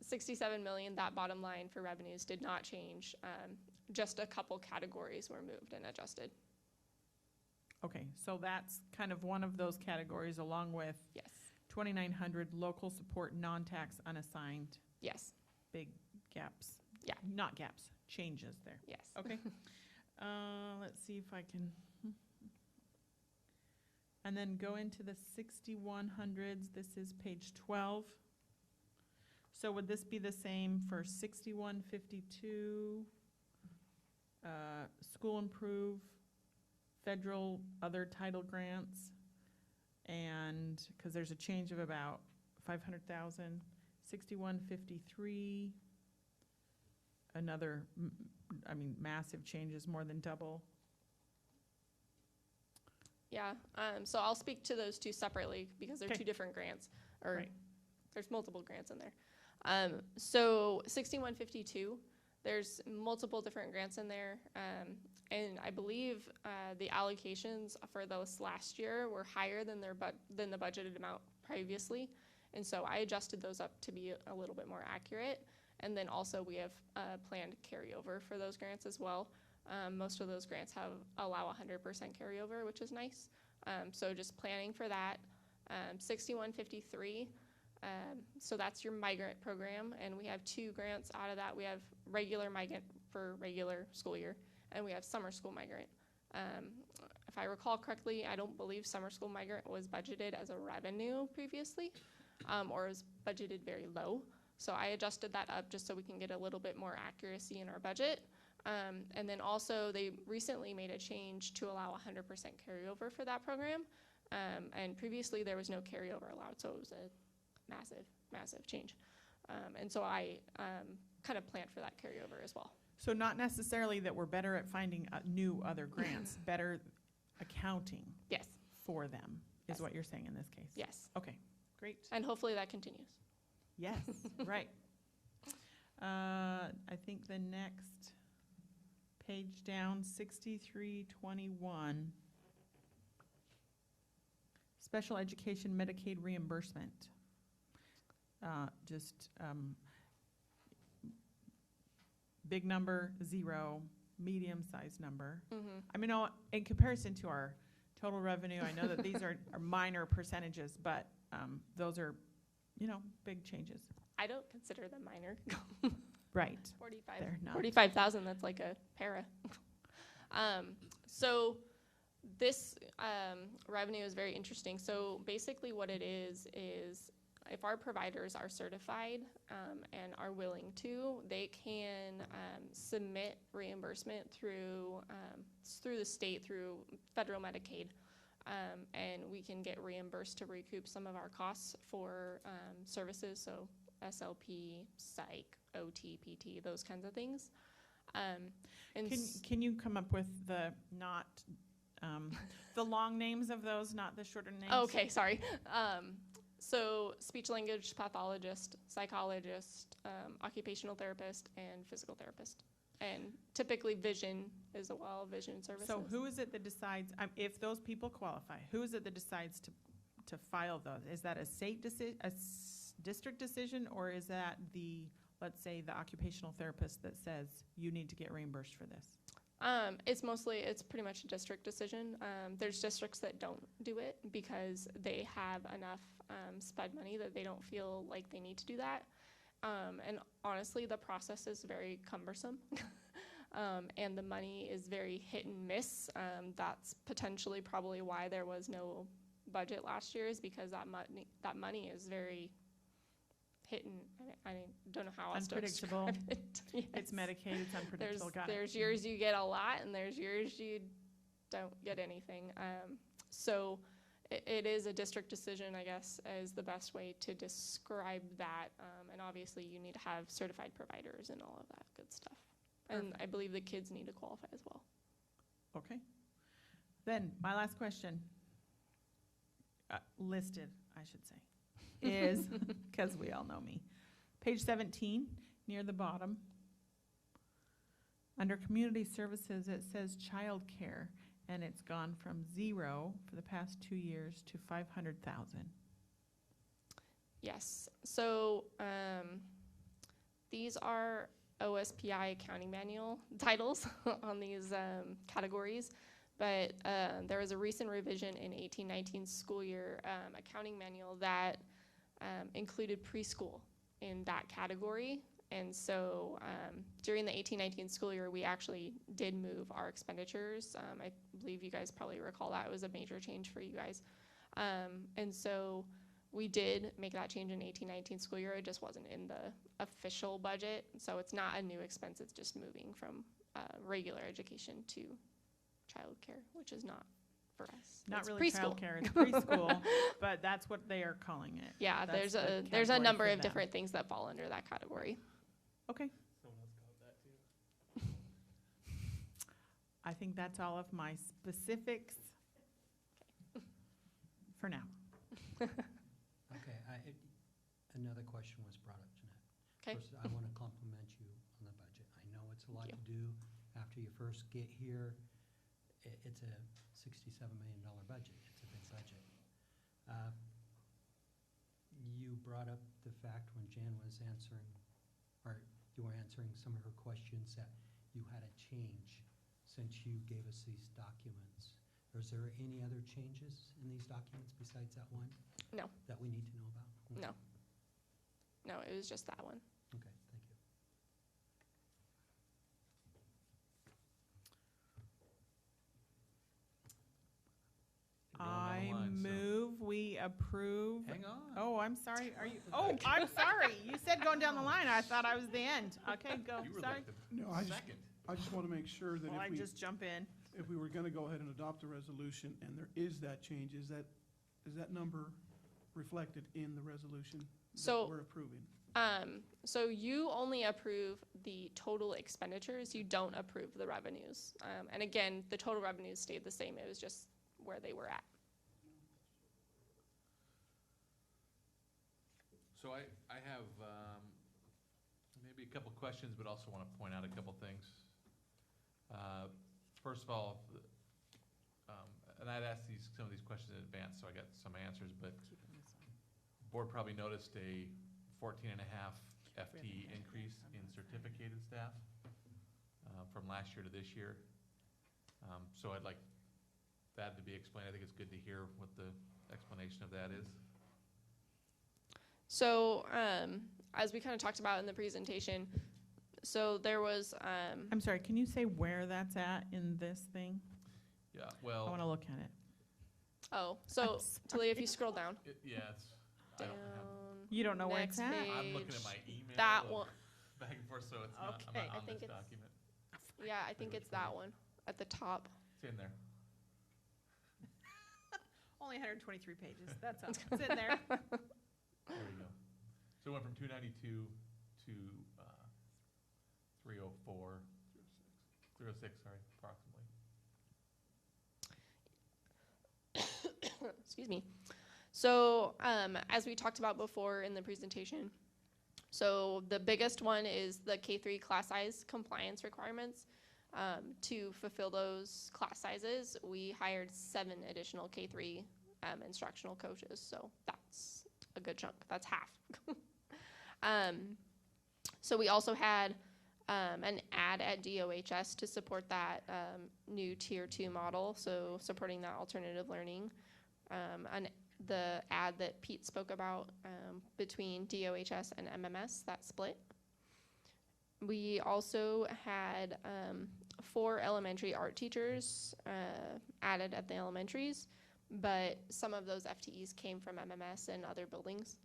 67 million, that bottom line for revenues did not change. Just a couple categories were moved and adjusted. Okay, so that's kind of one of those categories, along with Yes. 2,900 local support non-tax unassigned, Yes. big gaps. Yeah. Not gaps, changes there. Yes. Okay. Let's see if I can. And then go into the 6100s. This is page 12. So would this be the same for 6152, school improve, federal other title grants, and, because there's a change of about 500,000, 6153, another, massive changes, more than double. Yeah, so I'll speak to those two separately because they're Okay. two different grants, or Right. there's multiple grants in there. So 6152, there's multiple different grants in there, and I believe the allocations for those last year were higher than than the budgeted amount previously, and so I adjusted those up to be a little bit more accurate. And then also we have planned carryover for those grants as well. Most of those grants allow 100% carryover, which is nice. So just planning for that. 6153, so that's your migrant program, and we have two grants out of that. We have regular migrant for regular school year, and we have summer school migrant. If I recall correctly, I don't believe summer school migrant was budgeted as a revenue previously, or was budgeted very low. So I adjusted that up just so we can get a little bit more accuracy in our budget. And then also they recently made a change to allow 100% carryover for that program. And previously there was no carryover allowed, so it was a massive, massive change. And so I kind of planned for that carryover as well. So not necessarily that we're better at finding new other grants, better accounting Yes, for them, is Yes. what you're saying in this case? yes. Okay, great. And hopefully that continues. Yes, right. I think the next page down, 6321. Special education Medicaid reimbursement. Big number, 0, medium-sized number. In comparison to our total revenue, I know that these are minor percentages, but those are, big changes. I don't consider them minor. Right. 45, They're not. 45,000, that's like a para. So this revenue is very interesting. So basically what it is if our providers are certified and are willing to, they can submit reimbursement through the state, through federal Medicaid, and we can get reimbursed to recoup some of our costs for services, so SLP, psych, OT, PT, those kinds of things. Can you come up with the the long names of those, not the shorter names? Okay, sorry. So speech language pathologist, psychologist, occupational therapist, and physical therapist. And typically vision as well, vision services. So who is it that decides, if those people qualify, who is it that decides to file those? Is that a state district decision, or is that let's say the occupational therapist that says you need to get reimbursed for this? It's pretty much a district decision. There's districts that don't do it because they have enough SPED money that they don't feel like they need to do that. And honestly, the process is very cumbersome. And the money is very hit and miss. That's potentially probably why there was no budget last year, is because that money is very hit and, I don't know how else to Unpredictable. describe it. Yes. It's Medicaid, it's unpredictable, got it. There's years you get a lot, and there's years you don't get anything. So it is a district decision, I guess, is the best way to describe that. And obviously, you need to have certified providers and all of that good stuff. And Perfect. I believe the kids need to qualify as well. Okay. Then, my last question, listed, I should say, is, because we all know me, page 17, near the bottom. Under community services, it says childcare, and it's gone from 0 for the past 2 years to 500,000. Yes. So these are OSPI accounting manual titles on these categories. But there was a recent revision in 18-19 school year accounting manual that included preschool in that category. And so during the 18-19 school year, we actually did move our expenditures. I believe you guys probably recall that. It was a major change for you guys. And so we did make that change in 18-19 school year. It just wasn't in the official budget. So it's not a new expense. It's just moving from regular education to childcare, which is not for us. Not It's really preschool. childcare, it's preschool, but that's what they are calling it. Yeah, That's there's the a category number for of them. different things that fall under that category. Okay, Someone else caught that too. I think that's all of my specifics for now. Okay, another question was brought up, Jeanette. Okay. First, I want to compliment you on the budget. I know it's a lot Thank to do after you first get here. It's a $67 million budget. It's a big budget. You brought up the fact when Jan was answering, or you were answering some of her questions, that you had a change since you gave us these documents. Is there any other changes in these documents besides that one? No. That we need to know about? No. No, it was just that one. Okay, thank you. You're going down I the line, so- move we approve. Hang on. Oh, I'm sorry, are you, oh, I'm sorry, you said going down the line, I thought I was the end. Okay, go, You were sorry. like the No, I just, second. I just want to make sure that Well, I just jump in. if we were going to go ahead and adopt a resolution and there is that change, is that number reflected in the resolution So- that we're approving? So you only approve the total expenditures, you don't approve the revenues. And again, the total revenues stayed the same, it was just where they were at. So I have maybe a couple questions, but also want to point out a couple things. First of all, and I'd asked some of these questions in advance, so I got some answers, but board probably noticed a 14.5 FTE increase in certificated staff from last year to this year. So I'd like that to be explained. I think it's good to hear what the explanation of that is. So, as we kind of talked about in the presentation, so there was, I'm sorry, can you say where that's at in this thing? Yeah, I well, want to look at it. oh, so, I'm Talia, if you scroll down, yeah, it's, I don't have, You don't know where it's Next at? page. I'm looking at my email. That of one. Back and forth, so it's not, I'm Okay. not I on think this it's- document. yeah, I think it's that one at the top. It's in there. Only 123 pages, that's all. It's in there. There we go. So it went from 292 to 304. 306, sorry, approximately. Excuse me. So, as we talked about before in the presentation, so the biggest one is the K-3 class size compliance requirements. To fulfill those class sizes, we hired 7 additional K-3 instructional coaches, so that's a good chunk. That's half. So we also had an ad at DOHS to support that new Tier 2 model, so supporting that alternative learning. The ad that Pete spoke about between DOHS and MMS, that split. We also had 4 elementary art teachers added at the elementaries, but some of those FTEs came from MMS and other buildings.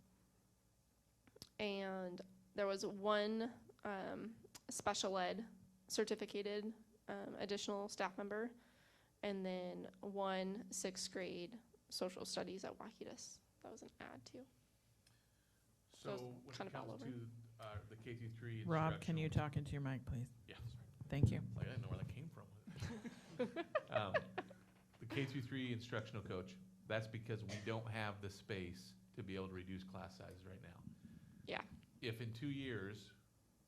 And there was 1 special ed certificated additional staff member, and then 1 6th grade social studies at Wahidas. That was an add too. So it's when kind it of all comes over. to the K-3 Rob, can you instructional- talk into your mic, please? Yeah, sorry. Thank you. Like, I didn't know where that came from. The K-3 instructional coach, that's because we don't have the space to be able to reduce class sizes right now. Yeah. If in 2 years,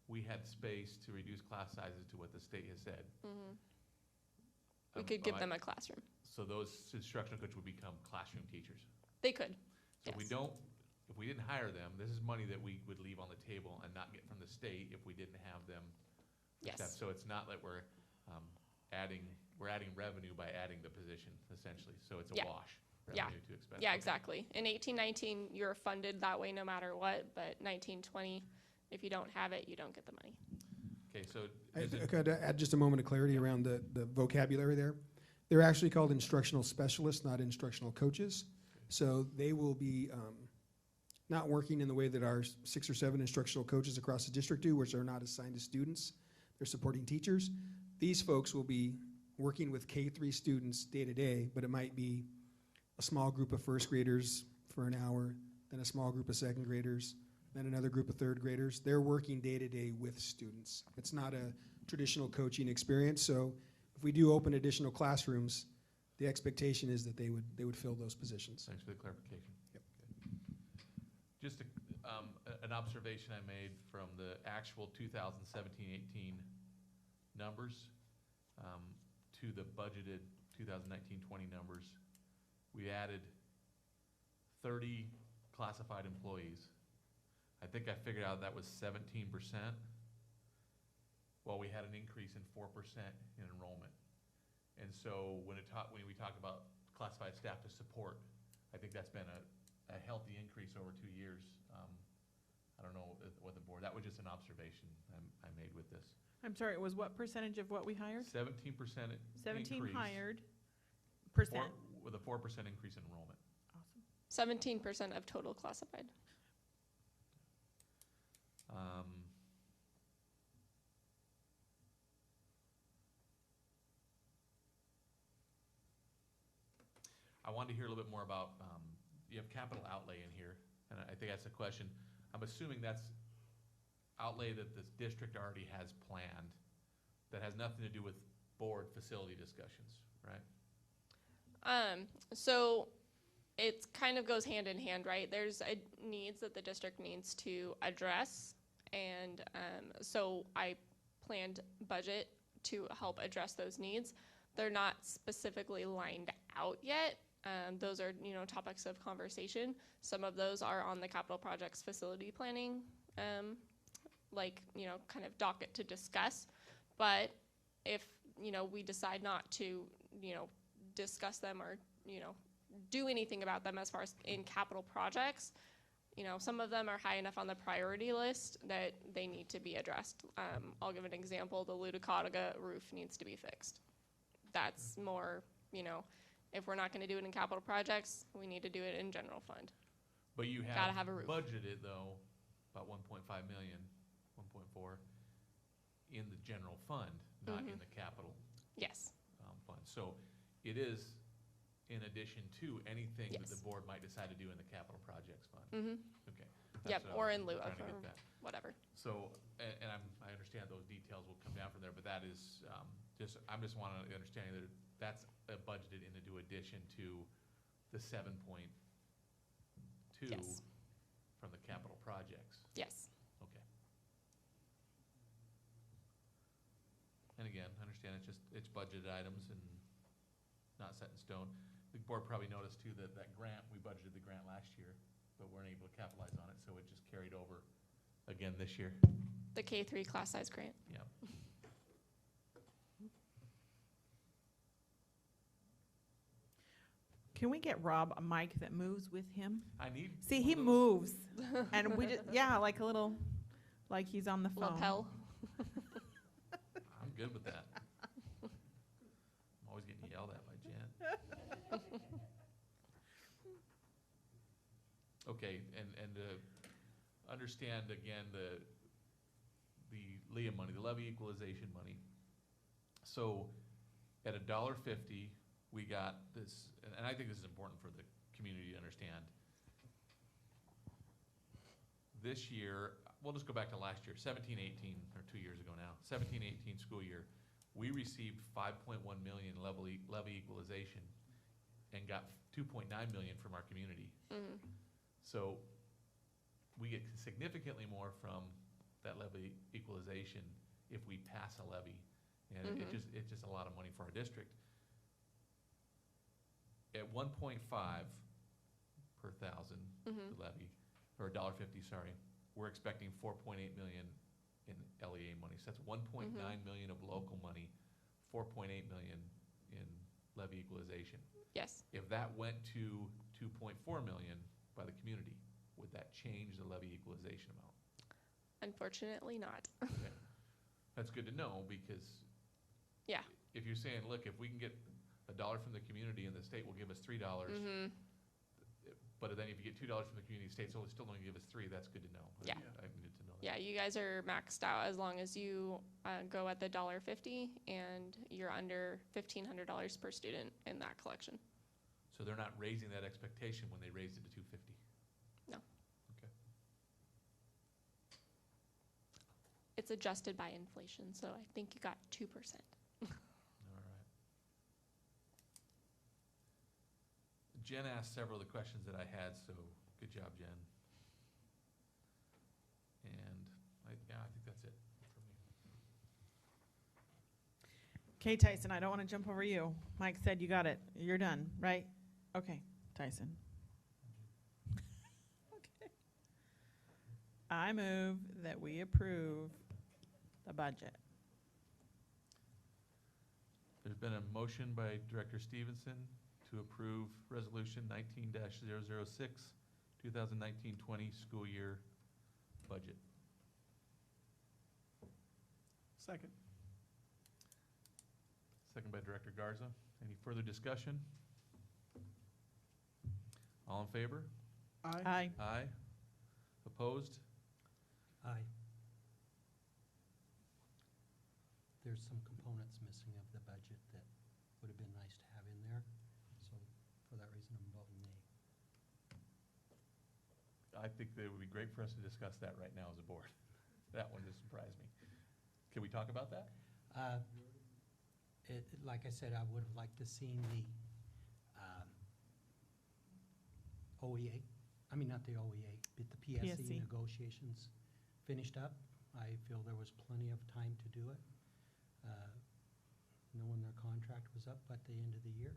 we had space to reduce class sizes to what the state has said. We could give them a classroom. So those instructional coaches would become classroom teachers. They could. So Yes. if we didn't hire them, this is money that we would leave on the table and not get from the state if we didn't have them. Yes. So it's not like we're adding revenue by adding the position, essentially. So it's a Yeah. wash, Yeah. revenue to expense. Yeah, Okay. exactly. In 18-19, you're funded that way no matter what, but 19-20, If you don't have it, you don't get the money. Okay, so I is it, could add just a moment of clarity around the vocabulary there. They're actually called instructional specialists, not instructional coaches. So they will be not working in the way that our 6 or 7 instructional coaches across the district do, which are not assigned to students. They're supporting teachers. These folks will be working with K-3 students day to day, but it might be a small group of first graders for an hour, then a small group of second graders, then another group of third graders. They're working day to day with students. It's not a traditional coaching experience. So if we do open additional classrooms, the expectation is that they would fill those positions. thanks for the clarification. Yep. Good. Just an observation I made from the actual 2017-18 numbers to the budgeted 2019-20 numbers. We added 30 classified employees. I think I figured out that was 17%. Well, we had an increase in 4% in enrollment. And so when we talk about classified staff to support, I think that's been a healthy increase over 2 years. I don't know what the board, that was just an observation I made with this. I'm sorry, it was what percentage of what we hired? 17% 17 increase hired percent. with a 4% increase in enrollment. Awesome. 17% of total classified. I wanted to hear a little bit more about, you have capital outlay in here, and I think that's the question. I'm assuming that's outlay that this district already has planned, that has nothing to do with board facility discussions, right? So it kind of goes hand in hand, right? There's needs that the district needs to address, and so I planned budget to help address those needs. They're not specifically lined out yet. Those are, topics of conversation. Some of those are on the capital projects facility planning, kind of docket to discuss. But if, we decide not to, discuss them or, do anything about them as far as in capital projects, some of them are high enough on the priority list that they need to be addressed. I'll give an example. The Ludicauga roof needs to be fixed. That's more, if we're not going to do it in capital projects, we need to do it in general fund. But you Gotta have a roof. budgeted, though, about 1.5 million, 1.4 in the general fund, not in the capital Yes. fund. So it is in addition to anything that the Yes. board might decide to do in the capital projects fund. Mm-hmm. Okay. Yep, That's what I or was in lieu trying of, to get or that. whatever. So, and I understand those details will come down from there, but that is, I'm just wanting to understand that that's budgeted in a due addition to the 7.2 Yes. from the capital projects. Yes. Okay. And again, I understand it's budgeted items and not set in stone. The board probably noticed too that grant, we budgeted the grant last year, but weren't able to capitalize on it, so it just carried over again this year. The K-3 class size grant. Yeah. Can we get Rob a mic that moves with him? I need. See, one he of those- moves, and we just, like a little, like he's on the phone. Lapel. I'm good with that. I'm always getting yelled at by Jen. Okay, and understand again the LEA money, the levy equalization money. So at $1.50, we got this, and I think this is important for the community to understand. This year, we'll just go back to last year, 17-18, or 2 years ago now, 17-18 school year, we received 5.1 million levy equalization and got 2.9 million from our community. Mm-hmm. So we get significantly more from that levy equalization if we pass a levy. And it's just a lot of money for our district. At 1.5 per thousand, the levy, or $1.50, sorry, we're expecting 4.8 million in LEA money. So that's 1.9 million of local money, 4.8 million in levy equalization. Yes. If that went to 2.4 million by the community, would that change the levy equalization amount? Unfortunately not. Okay. That's good to know, because Yeah. if you're saying, look, if we can get $1 from the community and the state will give us $3, Mm-hmm. but then if you get $2 from the community, state's only still only give us 3, that's good to know. Yeah. I needed to know that. Yeah, you guys are maxed out as long as you go at the $1.50 and you're under $1,500 per student in that collection. So they're not raising that expectation when they raised it to 250? No. Okay. It's adjusted by inflation, so I think you got 2%. All right. Jen asked several of the questions that I had, so good job, Jen. And I think that's it for me. Okay, Tyson, I don't want to jump over you. Mike said you got it. You're done, right? Okay, Tyson. Okay. I move that we approve the budget. There's been a motion by Director Stevenson to approve Resolution 19-006, 2019-20 school year budget. Second. Second by Director Garza. Any further discussion? All in favor? Aye. Aye. Aye. Opposed? Aye. There's some components missing of the budget that would have been nice to have in there, so for that reason, I'm voting nay. I think that it would be great for us to discuss that right now as a board. That one just surprised me. Can we talk about that? Like I said, I would have liked to seen the OEA, I mean, not the OEA, but the PSC PSC. negotiations finished up. I feel there was plenty of time to do it, knowing their contract was up at the end of the year.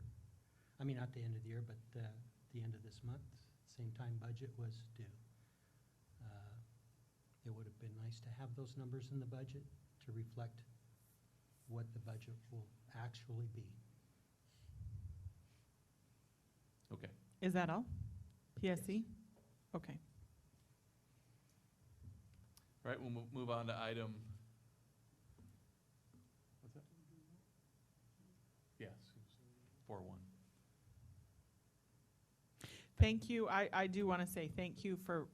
I mean, not the end of the year, but the end of this month, same time budget was due. It would have been nice to have those numbers in the budget to reflect what the budget will actually be. Okay. Is that all? PSC? Okay. All right, we'll move on to item. What's that? Yes, 4-1. Thank you. I do want to say thank you for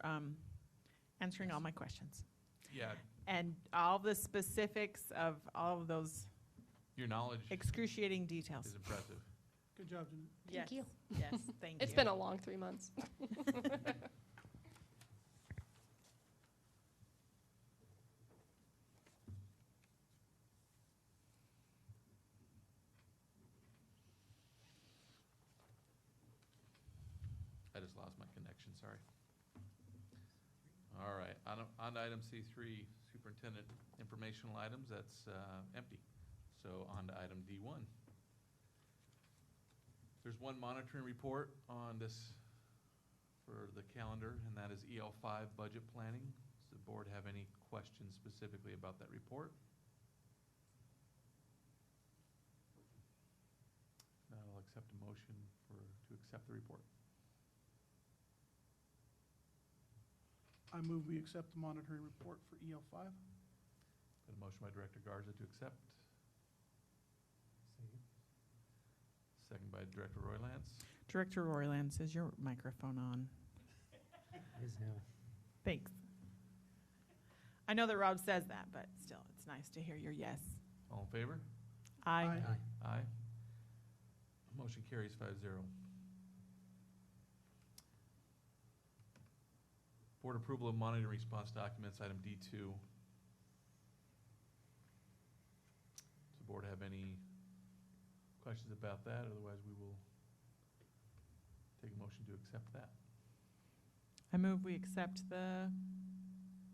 answering all my questions. Yeah, And all the specifics of all of those your knowledge excruciating details. is impressive. Good job, Jen. Yes, Thank you. Yes, thank you. It's been a long 3 months. I just lost my connection, sorry. All right, on to item C3, superintendent informational items, that's empty. So on to item D1. There's one monitoring report on this for the calendar, and that is EL5 budget planning. Does the board have any questions specifically about that report? Now I'll accept a motion to accept the report. I move we accept the monitoring report for EL5. Got a motion by Director Garza to accept. Second by Director Roylance. Director Roylance, is your microphone on? Is now. Thanks. I know that Rob says that, but still, it's nice to hear your yes. All in favor? Aye. Aye. Aye. Motion carries 5-0. Board approval of monitoring response documents, item D2. Does the board have any questions about that? Otherwise, we will take a motion to accept that. I move we accept the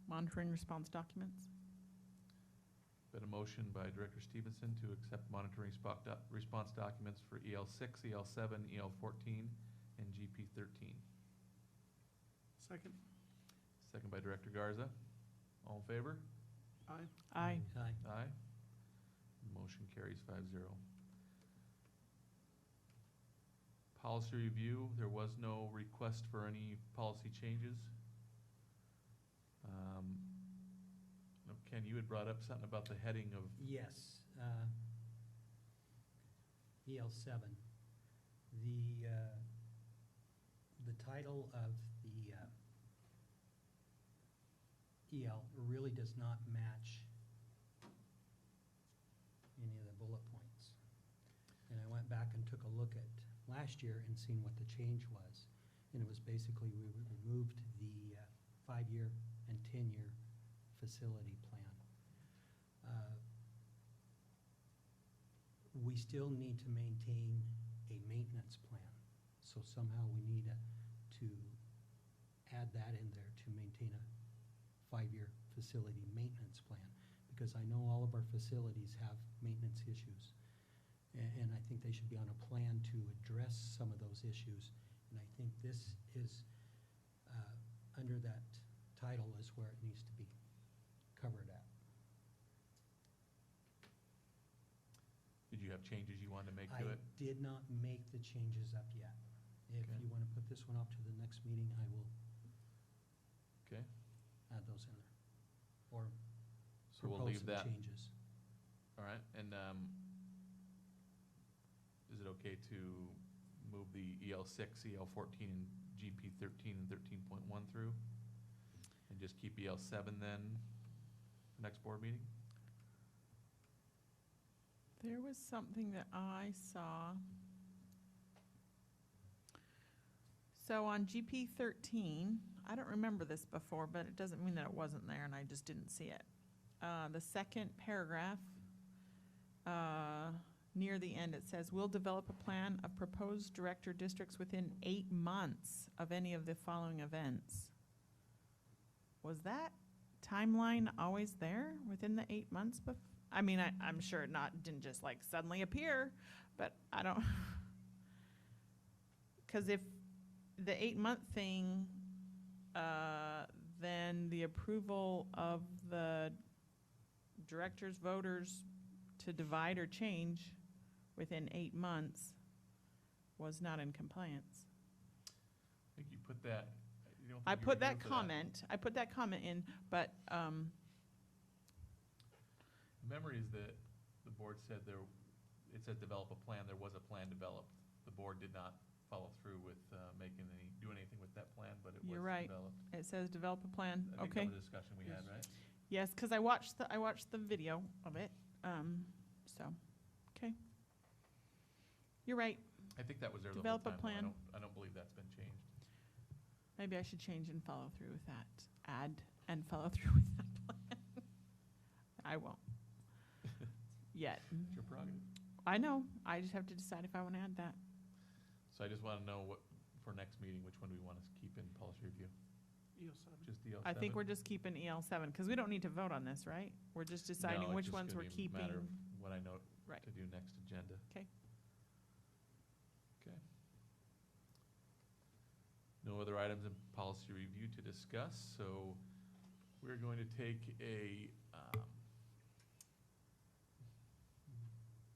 monitoring response documents. Been a motion by Director Stevenson to accept monitoring response documents for EL6, EL7, EL14, and GP13. Second. Second by Director Garza. All in favor? Aye. Aye. Aye. Aye. Motion carries 5-0. Policy review, there was no request for any policy changes. Ken, you had brought up something about the heading of, Yes, EL7. The title of the EL really does not match any of the bullet points. And I went back and took a look at last year and seen what the change was. And it was basically, we removed the 5-year and 10-year facility plan. We still need to maintain a maintenance plan. So somehow we need to add that in there to maintain a 5-year facility maintenance plan. Because I know all of our facilities have maintenance issues. And I think they should be on a plan to address some of those issues. And I think this is, under that title is where it needs to be covered at. did you have changes you wanted to make I to it? did not make the changes up yet. If Okay. you want to put this one off to the next meeting, I will Okay, add those in there. Or so we'll propose leave some that, changes. all right, and, is it okay to move the EL6, EL14, and GP13 and 13.1 through? And just keep EL7 then, the next board meeting? There was something that I saw. So on GP 13, I don't remember this before, but it doesn't mean that it wasn't there and I just didn't see it. The second paragraph, near the end, it says, "We'll develop a plan of proposed director districts within 8 months of any of the following events." Was that timeline always there within the 8 months? I mean, I'm sure it didn't just like suddenly appear, but I don't. Because if the 8-month thing, then the approval of the directors, voters to divide or change within 8 months was not in compliance. I think you put that, you don't think I you were put here that for comment, in, but, Memory is that the board said it said develop a plan, there was a plan developed. The board did not follow through with do anything with that plan, but it was You're right. developed. it says develop a plan, I think okay. that was a discussion we had, right? Yes, because I watched the video of it, so, okay. You're right, I think that was there the whole Develop a time, though. plan. I don't believe that's been changed. maybe I should change and follow through with that, add and follow through with that plan. I won't, yet. It's your prerogative. I know, I just have to decide if I want to add that. So I just want to know for next meeting, which one do we want to keep in policy review? EL7. Just EL7? I think we're just keeping EL7, because we don't need to vote on this, right? We're just deciding No, it's which just ones gonna we're be a matter keeping. of what I know Right. to do next agenda. 'Kay. Okay. No other items in policy review to discuss, so we're going to take a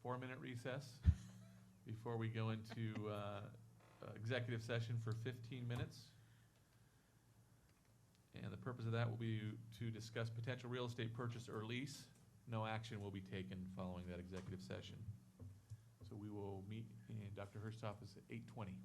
4-minute recess before we go into executive session for 15 minutes. And the purpose of that will be to discuss potential real estate purchase or lease. No action will be taken following that executive session. So we will meet in Dr. Hurst's office at 8:20.